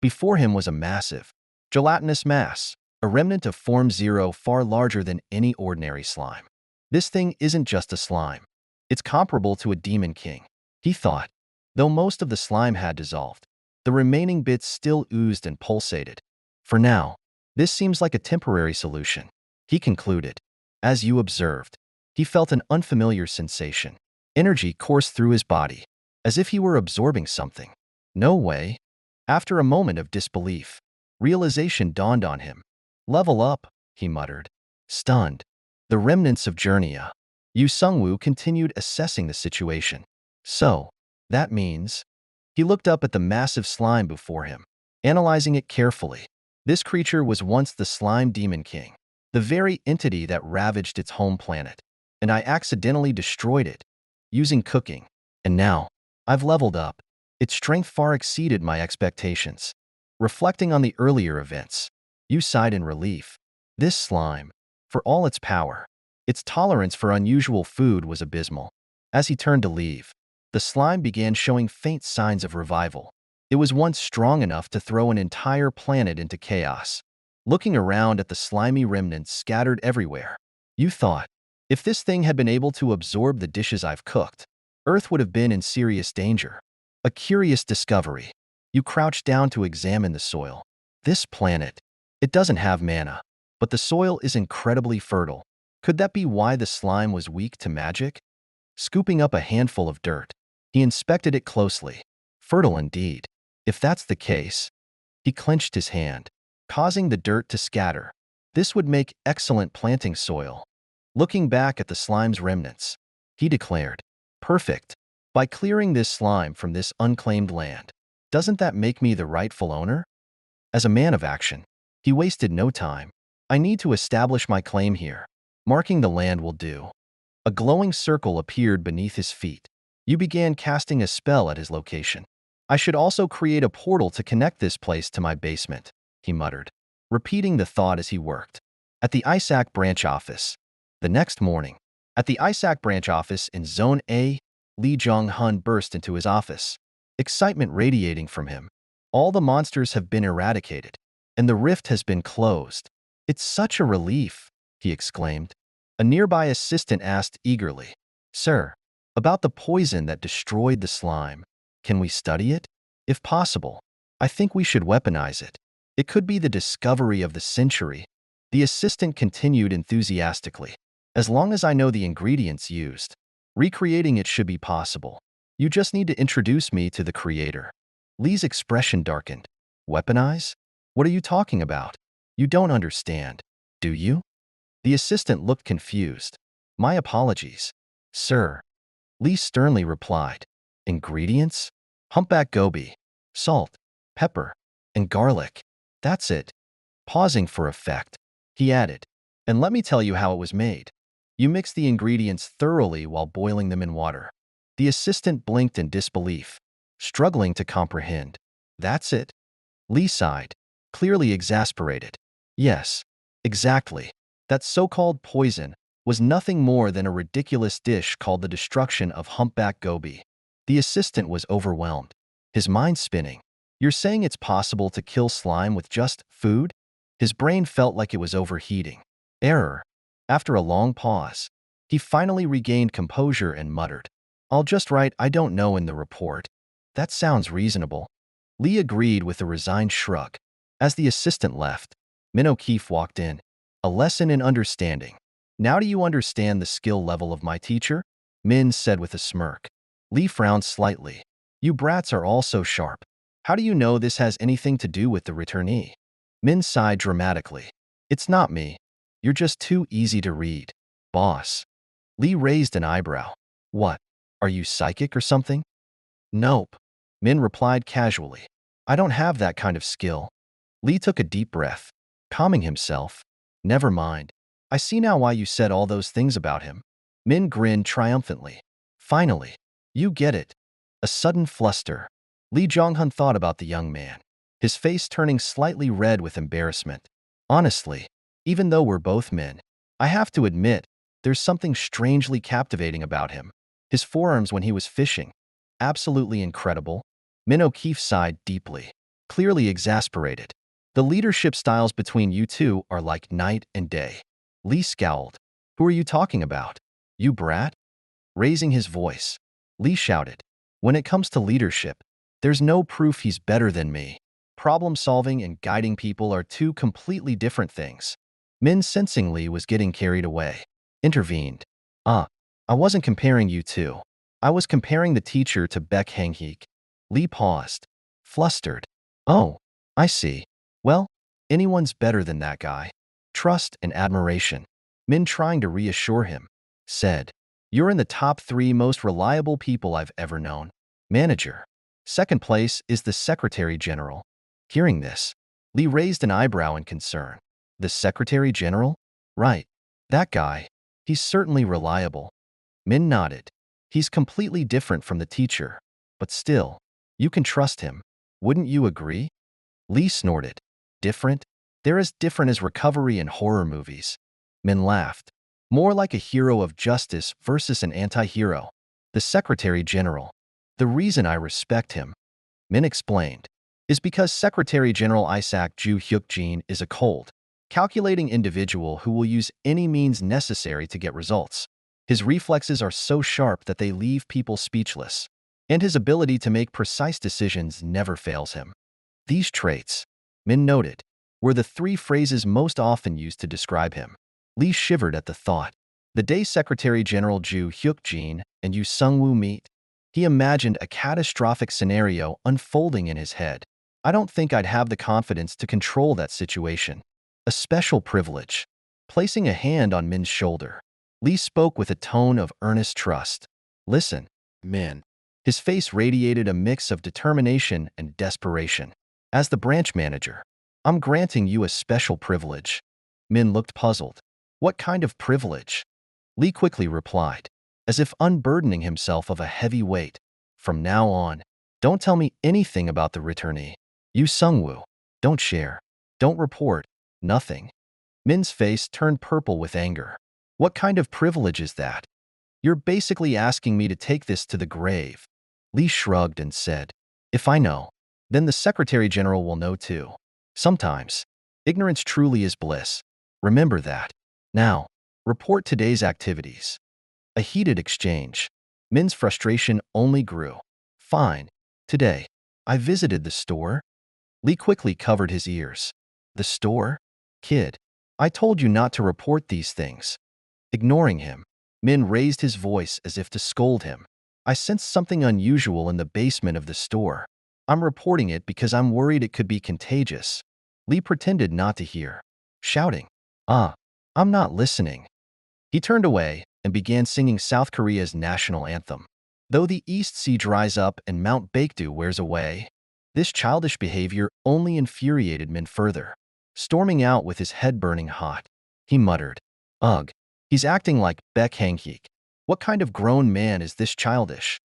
Before him was a massive, gelatinous mass, a remnant of Form Zero far larger than any ordinary slime. This thing isn't just a slime. It's comparable to a demon king, he thought. Though most of the slime had dissolved, the remaining bits still oozed and pulsated. "For now, this seems like a temporary solution," he concluded. As you observed, he felt an unfamiliar sensation. Energy coursed through his body, as if he were absorbing something. "No way." After a moment of disbelief, realization dawned on him. "Level up," he muttered, stunned. The remnants of Journey. Yu Sungwoo continued assessing the situation. "So, that means..." He looked up at the massive slime before him, analyzing it carefully. This creature was once the Slime Demon King, the very entity that ravaged its home planet, and I accidentally destroyed it, using cooking. And now, I've leveled up. Its strength far exceeded my expectations. Reflecting on the earlier events, you sighed in relief. This slime, for all its power, its tolerance for unusual food was abysmal. As he turned to leave, the slime began showing faint signs of revival. It was once strong enough to throw an entire planet into chaos. Looking around at the slimy remnants scattered everywhere, you thought, if this thing had been able to absorb the dishes I've cooked, Earth would have been in serious danger. A curious discovery. You crouched down to examine the soil. This planet, it doesn't have mana, but the soil is incredibly fertile. Could that be why the slime was weak to magic? Scooping up a handful of dirt, he inspected it closely. Fertile indeed. If that's the case, he clenched his hand, causing the dirt to scatter. This would make excellent planting soil. Looking back at the slime's remnants, he declared, perfect. By clearing this slime from this unclaimed land, doesn't that make me the rightful owner? As a man of action, he wasted no time. I need to establish my claim here. Marking the land will do. A glowing circle appeared beneath his feet. You began casting a spell at his location. I should also create a portal to connect this place to my basement, he muttered, repeating the thought as he worked. At the ISAC branch office. The next morning, at the ISAC branch office in Zone A, Lee Jong-hun burst into his office, excitement radiating from him. All the monsters have been eradicated, and the rift has been closed. It's such a relief, he exclaimed. A nearby assistant asked eagerly, Sir, about the poison that destroyed the slime. Can we study it? If possible, I think we should weaponize it. It could be the discovery of the century. The assistant continued enthusiastically. As long as I know the ingredients used, recreating it should be possible. You just need to introduce me to the creator. Lee's expression darkened. Weaponize? What are you talking about? You don't understand, do you? The assistant looked confused. My apologies, sir. Lee sternly replied. Ingredients? Humpback goby, salt, pepper, and garlic. That's it. Pausing for effect, he added, and let me tell you how it was made. You mix the ingredients thoroughly while boiling them in water. The assistant blinked in disbelief, struggling to comprehend. That's it? Lee sighed, clearly exasperated. Yes, exactly. That so-called poison was nothing more than a ridiculous dish called the destruction of humpback goby. The assistant was overwhelmed, his mind spinning. You're saying it's possible to kill slime with just food? His brain felt like it was overheating. Error. After a long pause, he finally regained composure and muttered, I'll just write I don't know in the report. That sounds reasonable. Lee agreed with a resigned shrug. As the assistant left, Min O'Keefe walked in. A lesson in understanding. Now do you understand the skill level of my teacher? Min said with a smirk. Lee frowned slightly. You brats are all so sharp. How do you know this has anything to do with the returnee? Min sighed dramatically. It's not me. You're just too easy to read, boss. Lee raised an eyebrow. What? Are you psychic or something? Nope. Min replied casually. I don't have that kind of skill. Lee took a deep breath, calming himself. Never mind. I see now why you said all those things about him. Min grinned triumphantly. Finally, you get it. A sudden fluster. Lee Jong-hun thought about the young man, his face turning slightly red with embarrassment. Honestly, even though we're both men, I have to admit, there's something strangely captivating about him. His forearms when he was fishing. Absolutely incredible. Min O'Keefe sighed deeply, clearly exasperated. The leadership styles between you two are like night and day. Lee scowled. Who are you talking about? You brat? Raising his voice, Lee shouted. When it comes to leadership, there's no proof he's better than me. Problem-solving and guiding people are two completely different things. Min, sensing Lee was getting carried away, intervened. I wasn't comparing you two. I was comparing the teacher to Baek Hang-heek. Lee paused, flustered. Oh, I see. Well, anyone's better than that guy. Trust and admiration. Min, trying to reassure him, said, You're in the top 3 most reliable people I've ever known. Manager. Second place is the Secretary General. Hearing this, Lee raised an eyebrow in concern. The Secretary General? Right. That guy. He's certainly reliable. Min nodded. He's completely different from the teacher. But still, you can trust him. Wouldn't you agree? Lee snorted. Different? They're as different as recovery in horror movies. Min laughed. More like a hero of justice versus an anti-hero. The Secretary General. The reason I respect him, Min explained, is because Secretary General Isaac Ju Hyuk-jin is a cold, calculating individual who will use any means necessary to get results. His reflexes are so sharp that they leave people speechless, and his ability to make precise decisions never fails him. These traits, Min noted, were the three phrases most often used to describe him. Lee shivered at the thought. The day Secretary General Ju Hyuk-jin and Yu Sung-woo meet, he imagined a catastrophic scenario unfolding in his head. I don't think I'd have the confidence to control that situation. A special privilege. Placing a hand on Min's shoulder, Lee spoke with a tone of earnest trust. Listen, Min. His face radiated a mix of determination and desperation. As the branch manager, I'm granting you a special privilege. Min looked puzzled. What kind of privilege? Lee quickly replied, as if unburdening himself of a heavy weight. From now on, don't tell me anything about the returnee. Yu Sung-woo. Don't share. Don't report. Nothing. Min's face turned purple with anger. What kind of privilege is that? You're basically asking me to take this to the grave. Lee shrugged and said, if I know, then the Secretary General will know too. Sometimes, ignorance truly is bliss. Remember that. Now, report today's activities. A heated exchange. Min's frustration only grew. Fine. Today, I visited the store. Lee quickly covered his ears. The store? Kid, I told you not to report these things. Ignoring him, Min raised his voice as if to scold him. I sensed something unusual in the basement of the store. I'm reporting it because I'm worried it could be contagious. Lee pretended not to hear, shouting, I'm not listening. He turned away and began singing South Korea's national anthem. Though the East Sea dries up and Mount Baekdu wears away, this childish behavior only infuriated Min further. Storming out with his head burning hot, he muttered, ugh, he's acting like Baek Hang-hyuk. What kind of grown man is this childish?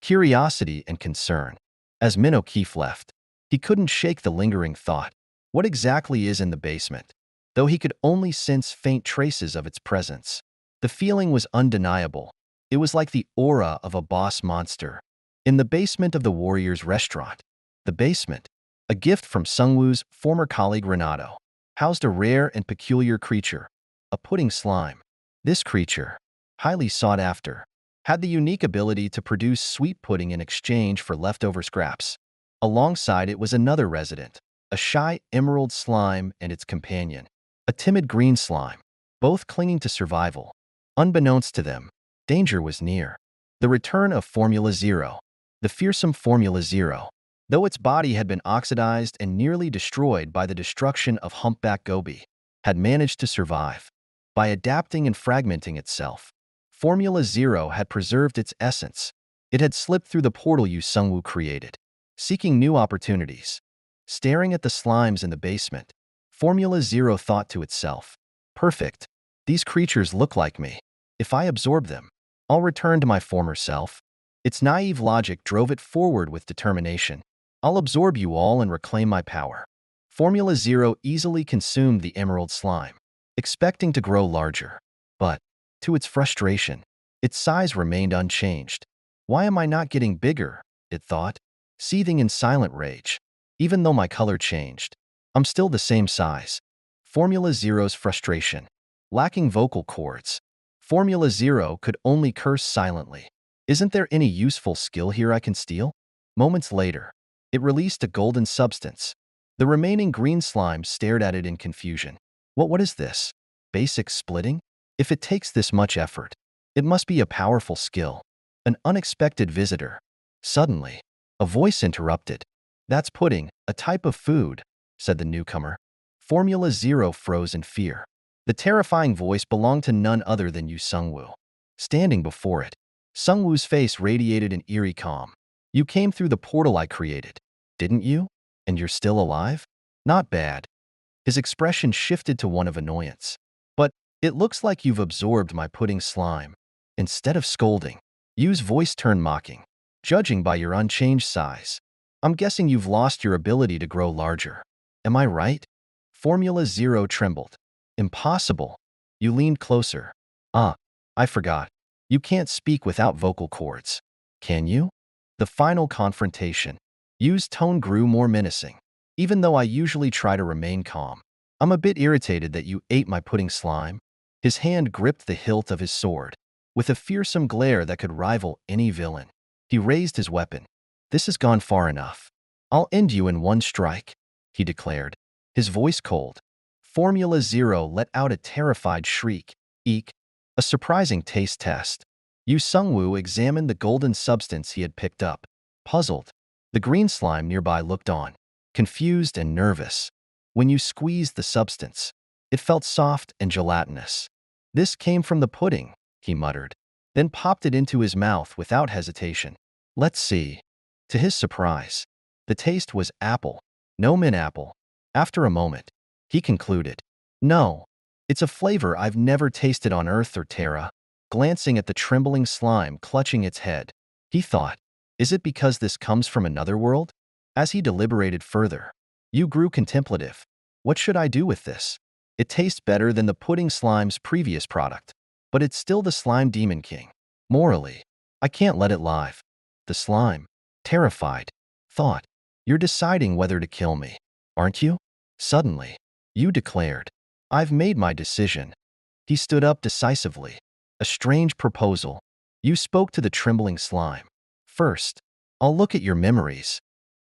Curiosity and concern. As Min O'Keefe left, he couldn't shake the lingering thought. What exactly is in the basement? Though he could only sense faint traces of its presence. The feeling was undeniable. It was like the aura of a boss monster. In the basement of the Warriors restaurant, the basement, a gift from Sungwoo's former colleague Renato, housed a rare and peculiar creature, a pudding slime. This creature, highly sought after, had the unique ability to produce sweet pudding in exchange for leftover scraps. Alongside it was another resident, a shy emerald slime and its companion, a timid green slime, both clinging to survival. Unbeknownst to them, danger was near. The return of Formula Zero, the fearsome Formula Zero, though its body had been oxidized and nearly destroyed by the destruction of humpback Gobi, had managed to survive. By adapting and fragmenting itself, Formula Zero had preserved its essence. It had slipped through the portal Yu Sung-woo created, seeking new opportunities. Staring at the slimes in the basement, Formula Zero thought to itself, perfect. These creatures look like me. If I absorb them, I'll return to my former self. Its naive logic drove it forward with determination. I'll absorb you all and reclaim my power. Formula Zero easily consumed the emerald slime, expecting to grow larger. But, to its frustration, its size remained unchanged. Why am I not getting bigger? It thought, seething in silent rage. Even though my color changed, I'm still the same size. Formula Zero's frustration. Lacking vocal cords, Formula Zero could only curse silently. Isn't there any useful skill here I can steal? Moments later, it released a golden substance. The remaining green slime stared at it in confusion. What is this? Basic splitting? If it takes this much effort, it must be a powerful skill. An unexpected visitor. Suddenly, a voice interrupted. That's pudding, a type of food, said the newcomer. Formula Zero froze in fear. The terrifying voice belonged to none other than Yu Sung-woo. Standing before it, Sung-woo's face radiated an eerie calm. You came through the portal I created, didn't you? And you're still alive? Not bad. His expression shifted to one of annoyance. But It looks like you've absorbed my pudding slime. Instead of scolding, Yu's voice turned mocking. Judging by your unchanged size, I'm guessing you've lost your ability to grow larger. Am I right? Formula Zero trembled. Impossible. You leaned closer. Ah, I forgot. You can't speak without vocal cords. Can you? The final confrontation. Yu's tone grew more menacing. Even though I usually try to remain calm, I'm a bit irritated that you ate my pudding slime. His hand gripped the hilt of his sword. With a fearsome glare that could rival any villain, he raised his weapon. This has gone far enough. I'll end you in one strike, he declared, his voice cold. Formula Zero let out a terrified shriek. Eek. A surprising taste test. Yu Sungwoo examined the golden substance he had picked up. Puzzled, the green slime nearby looked on, confused and nervous. When you squeezed the substance, it felt soft and gelatinous. This came from the pudding, he muttered, then popped it into his mouth without hesitation. Let's see. To his surprise, the taste was apple, no mint apple. After a moment, he concluded, no, it's a flavor I've never tasted on Earth or Terra. Glancing at the trembling slime clutching its head, he thought, is it because this comes from another world? As he deliberated further, Yu grew contemplative. What should I do with this? It tastes better than the pudding slime's previous product, but it's still the slime demon king. Morally, I can't let it live. The slime, terrified, thought, you're deciding whether to kill me, aren't you? Suddenly, Yu declared, I've made my decision. He stood up decisively. A strange proposal. Yu spoke to the trembling slime. First, I'll look at your memories.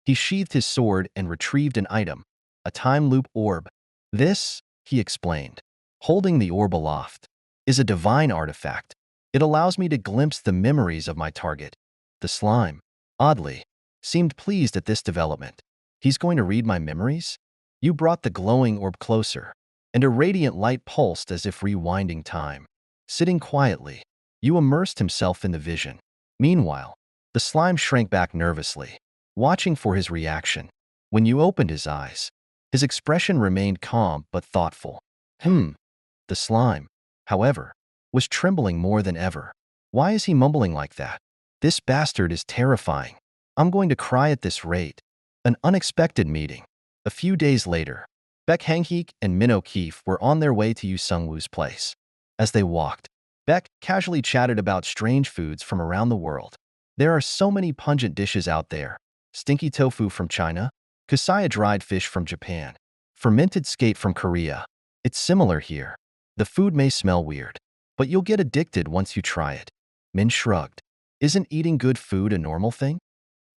He sheathed his sword and retrieved an item, a time loop orb. This, he explained, holding the orb aloft, is a divine artifact. It allows me to glimpse the memories of my target. The slime, oddly, seemed pleased at this development. He's going to read my memories? You brought the glowing orb closer, and a radiant light pulsed as if rewinding time. Sitting quietly, Yu immersed himself in the vision. Meanwhile, the slime shrank back nervously, watching for his reaction. When Yu opened his eyes, his expression remained calm but thoughtful. The slime, however, was trembling more than ever. Why is he mumbling like that? This bastard is terrifying. I'm going to cry at this rate. An unexpected meeting. A few days later, Baek Hangheek and Min O'Keefe were on their way to Yu Sungwoo's place. As they walked, Baek casually chatted about strange foods from around the world. There are so many pungent dishes out there. Stinky tofu from China, kusaya dried fish from Japan, fermented skate from Korea. It's similar here. The food may smell weird, but you'll get addicted once you try it. Min shrugged. Isn't eating good food a normal thing?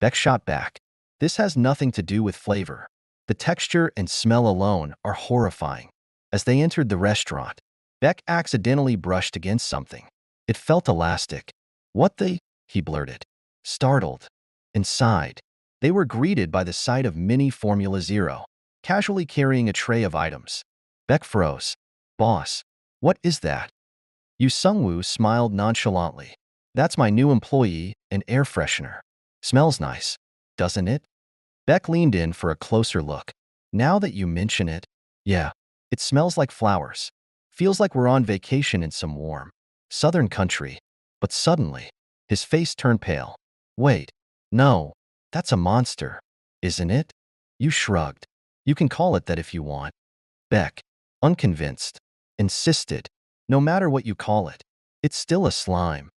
Baek shot back. This has nothing to do with flavor. The texture and smell alone are horrifying. As they entered the restaurant, Baek accidentally brushed against something. It felt elastic. What the? He blurted. Startled. Inside, they were greeted by the sight of Mini Formula Zero, casually carrying a tray of items. Baek froze. Boss, what is that? Yu Sungwoo smiled nonchalantly. That's my new employee, an air freshener. Smells nice, doesn't it? Baek leaned in for a closer look. Now that you mention it, yeah, it smells like flowers. Feels like we're on vacation in some warm, southern country. But suddenly, his face turned pale. Wait, no, that's a monster, isn't it? You shrugged. You can call it that if you want. Baek, unconvinced, insisted. No matter what you call it, it's still a slime.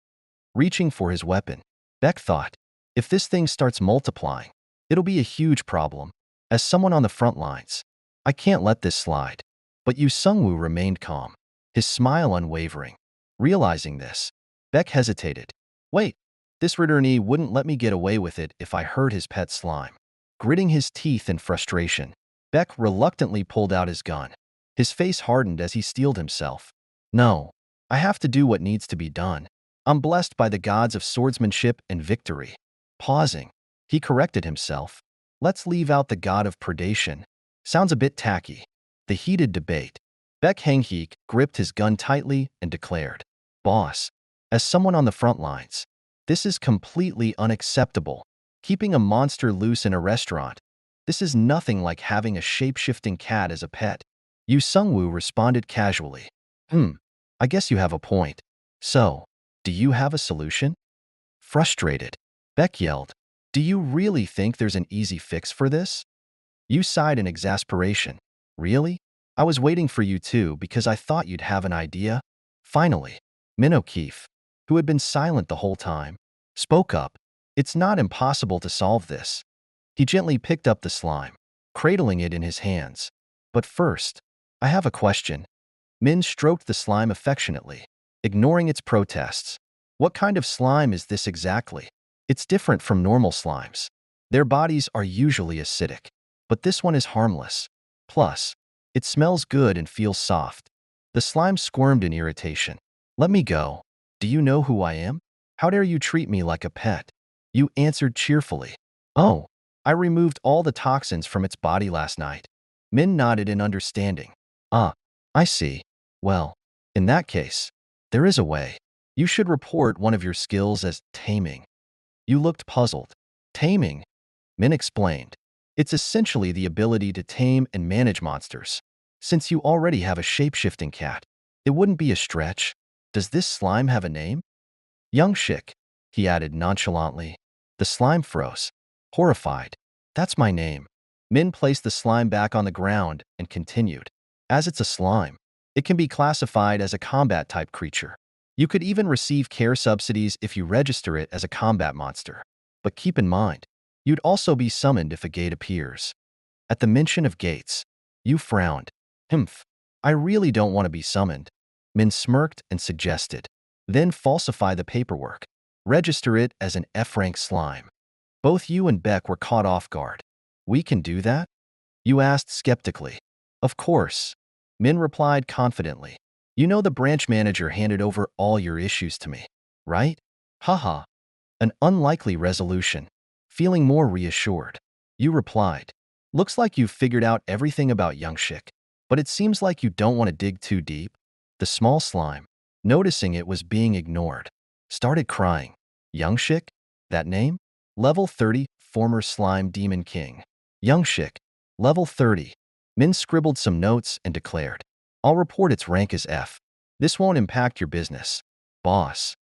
Reaching for his weapon, Baek thought, if this thing starts multiplying, it'll be a huge problem. As someone on the front lines, I can't let this slide. But Yu Sungwoo remained calm, his smile unwavering. Realizing this, Baek hesitated. Wait, this returnee wouldn't let me get away with it if I hurt his pet slime. Gritting his teeth in frustration, Baek reluctantly pulled out his gun. His face hardened as he steeled himself. No, I have to do what needs to be done. I'm blessed by the gods of swordsmanship and victory. Pausing, he corrected himself. Let's leave out the god of predation. Sounds a bit tacky. The heated debate. Baek Hangheek gripped his gun tightly and declared, Boss, as someone on the front lines, this is completely unacceptable. Keeping a monster loose in a restaurant. This is nothing like having a shape-shifting cat as a pet. Yu Sungwoo responded casually. I guess you have a point. So, do you have a solution? Frustrated, Beck yelled, do you really think there's an easy fix for this? You sighed in exasperation. Really? I was waiting for you too because I thought you'd have an idea. Finally, Min O'Keefe, who had been silent the whole time, spoke up. It's not impossible to solve this. He gently picked up the slime, cradling it in his hands. But first, I have a question. Min stroked the slime affectionately, ignoring its protests. What kind of slime is this exactly? It's different from normal slimes. Their bodies are usually acidic, but this one is harmless. Plus, it smells good and feels soft. The slime squirmed in irritation. Let me go. Do you know who I am? How dare you treat me like a pet? You answered cheerfully. Oh, I removed all the toxins from its body last night. Min nodded in understanding. Ah, I see. Well, in that case, there is a way. You should report one of your skills as taming. You looked puzzled. Taming? Min explained. It's essentially the ability to tame and manage monsters. Since you already have a shape-shifting cat, it wouldn't be a stretch. Does this slime have a name? Young Shik, he added nonchalantly. The slime froze, horrified. That's my name. Min placed the slime back on the ground and continued. As it's a slime, it can be classified as a combat-type creature. You could even receive care subsidies if you register it as a combat monster. But keep in mind, you'd also be summoned if a gate appears. At the mention of gates, you frowned. Humph, I really don't want to be summoned. Min smirked and suggested. Then falsify the paperwork. Register it as an F-rank slime. Both you and Beck were caught off guard. We can do that? You asked skeptically. Of course. Min replied confidently. You know the branch manager handed over all your issues to me, right? Haha. An unlikely resolution. Feeling more reassured, you replied. Looks like you've figured out everything about Young Shik, but it seems like you don't want to dig too deep. The small slime, noticing it was being ignored, started crying. Young Shik? That name? Level 30, former slime demon king. Young Shik, level 30. Min scribbled some notes and declared. I'll report its rank as F. This won't impact your business. Boss.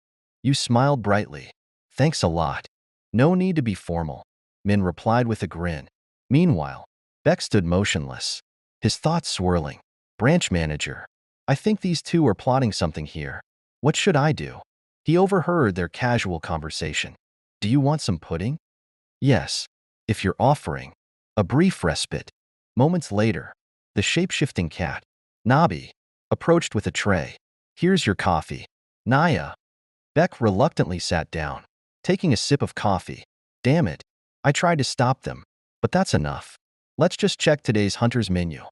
You smiled brightly. Thanks a lot. No need to be formal. Min replied with a grin. Meanwhile, Beck stood motionless, his thoughts swirling. Branch manager. I think these two are plotting something here. What should I do? He overheard their casual conversation. Do you want some pudding? Yes, if you're offering. A brief respite. Moments later, the shape-shifting cat, Nabi, approached with a tray. Here's your coffee. Naya. Beck reluctantly sat down, taking a sip of coffee. Damn it. I tried to stop them, but that's enough. Let's just check today's Hunter's menu.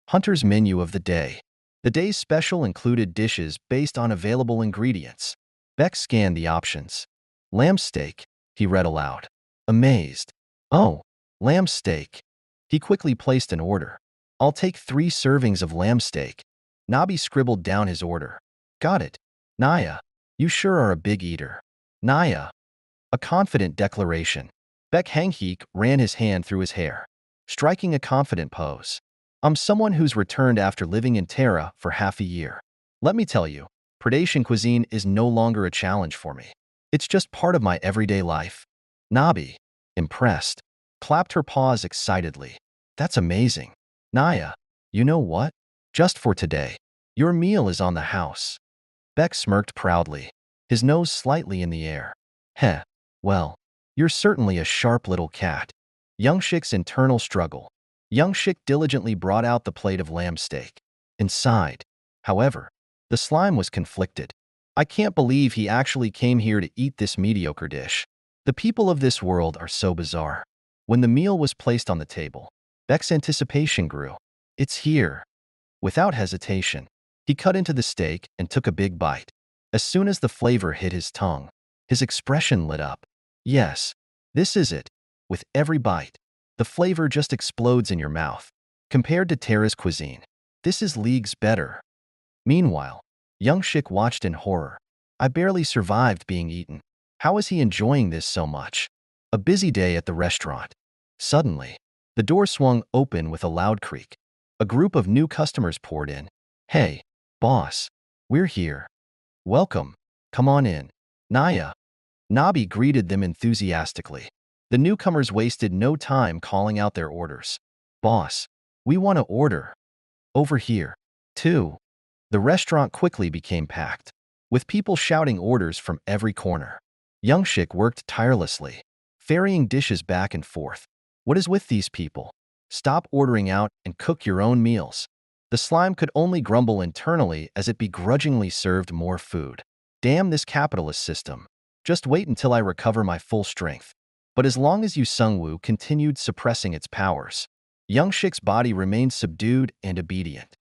Hunter's menu of the day. The day's special included dishes based on available ingredients. Beck scanned the options. Lamb steak, he read aloud. Amazed. Oh, lamb steak. He quickly placed an order. I'll take 3 servings of lamb steak. Nabi scribbled down his order. Got it. Naya, you sure are a big eater. Naya. A confident declaration. Beck Hangheek ran his hand through his hair, striking a confident pose. I'm someone who's returned after living in Terra for half a year. Let me tell you, predation cuisine is no longer a challenge for me. It's just part of my everyday life. Nabi, impressed, clapped her paws excitedly. That's amazing. Naya, you know what? Just for today, your meal is on the house. Beck smirked proudly, his nose slightly in the air. Heh, well, you're certainly a sharp little cat. Young Shik's internal struggle. Young Shik diligently brought out the plate of lamb steak. Inside, however, the slime was conflicted. I can't believe he actually came here to eat this mediocre dish. The people of this world are so bizarre. When the meal was placed on the table, Beck's anticipation grew. It's here. Without hesitation, he cut into the steak and took a big bite. As soon as the flavor hit his tongue, his expression lit up. Yes, this is it. With every bite, the flavor just explodes in your mouth. Compared to Terra's cuisine, this is leagues better. Meanwhile, Young Shik watched in horror. I barely survived being eaten. How is he enjoying this so much? A busy day at the restaurant. Suddenly, the door swung open with a loud creak. A group of new customers poured in. Hey, boss. We're here. Welcome. Come on in. Naya. Nabi greeted them enthusiastically. The newcomers wasted no time calling out their orders. Boss, we want to order. Over here. Too. The restaurant quickly became packed, with people shouting orders from every corner. Youngshik worked tirelessly, ferrying dishes back and forth. What is with these people? Stop ordering out and cook your own meals. The slime could only grumble internally as it begrudgingly served more food. Damn this capitalist system. Just wait until I recover my full strength. But as long as Yu Sungwoo continued suppressing its powers, Youngshik's body remained subdued and obedient.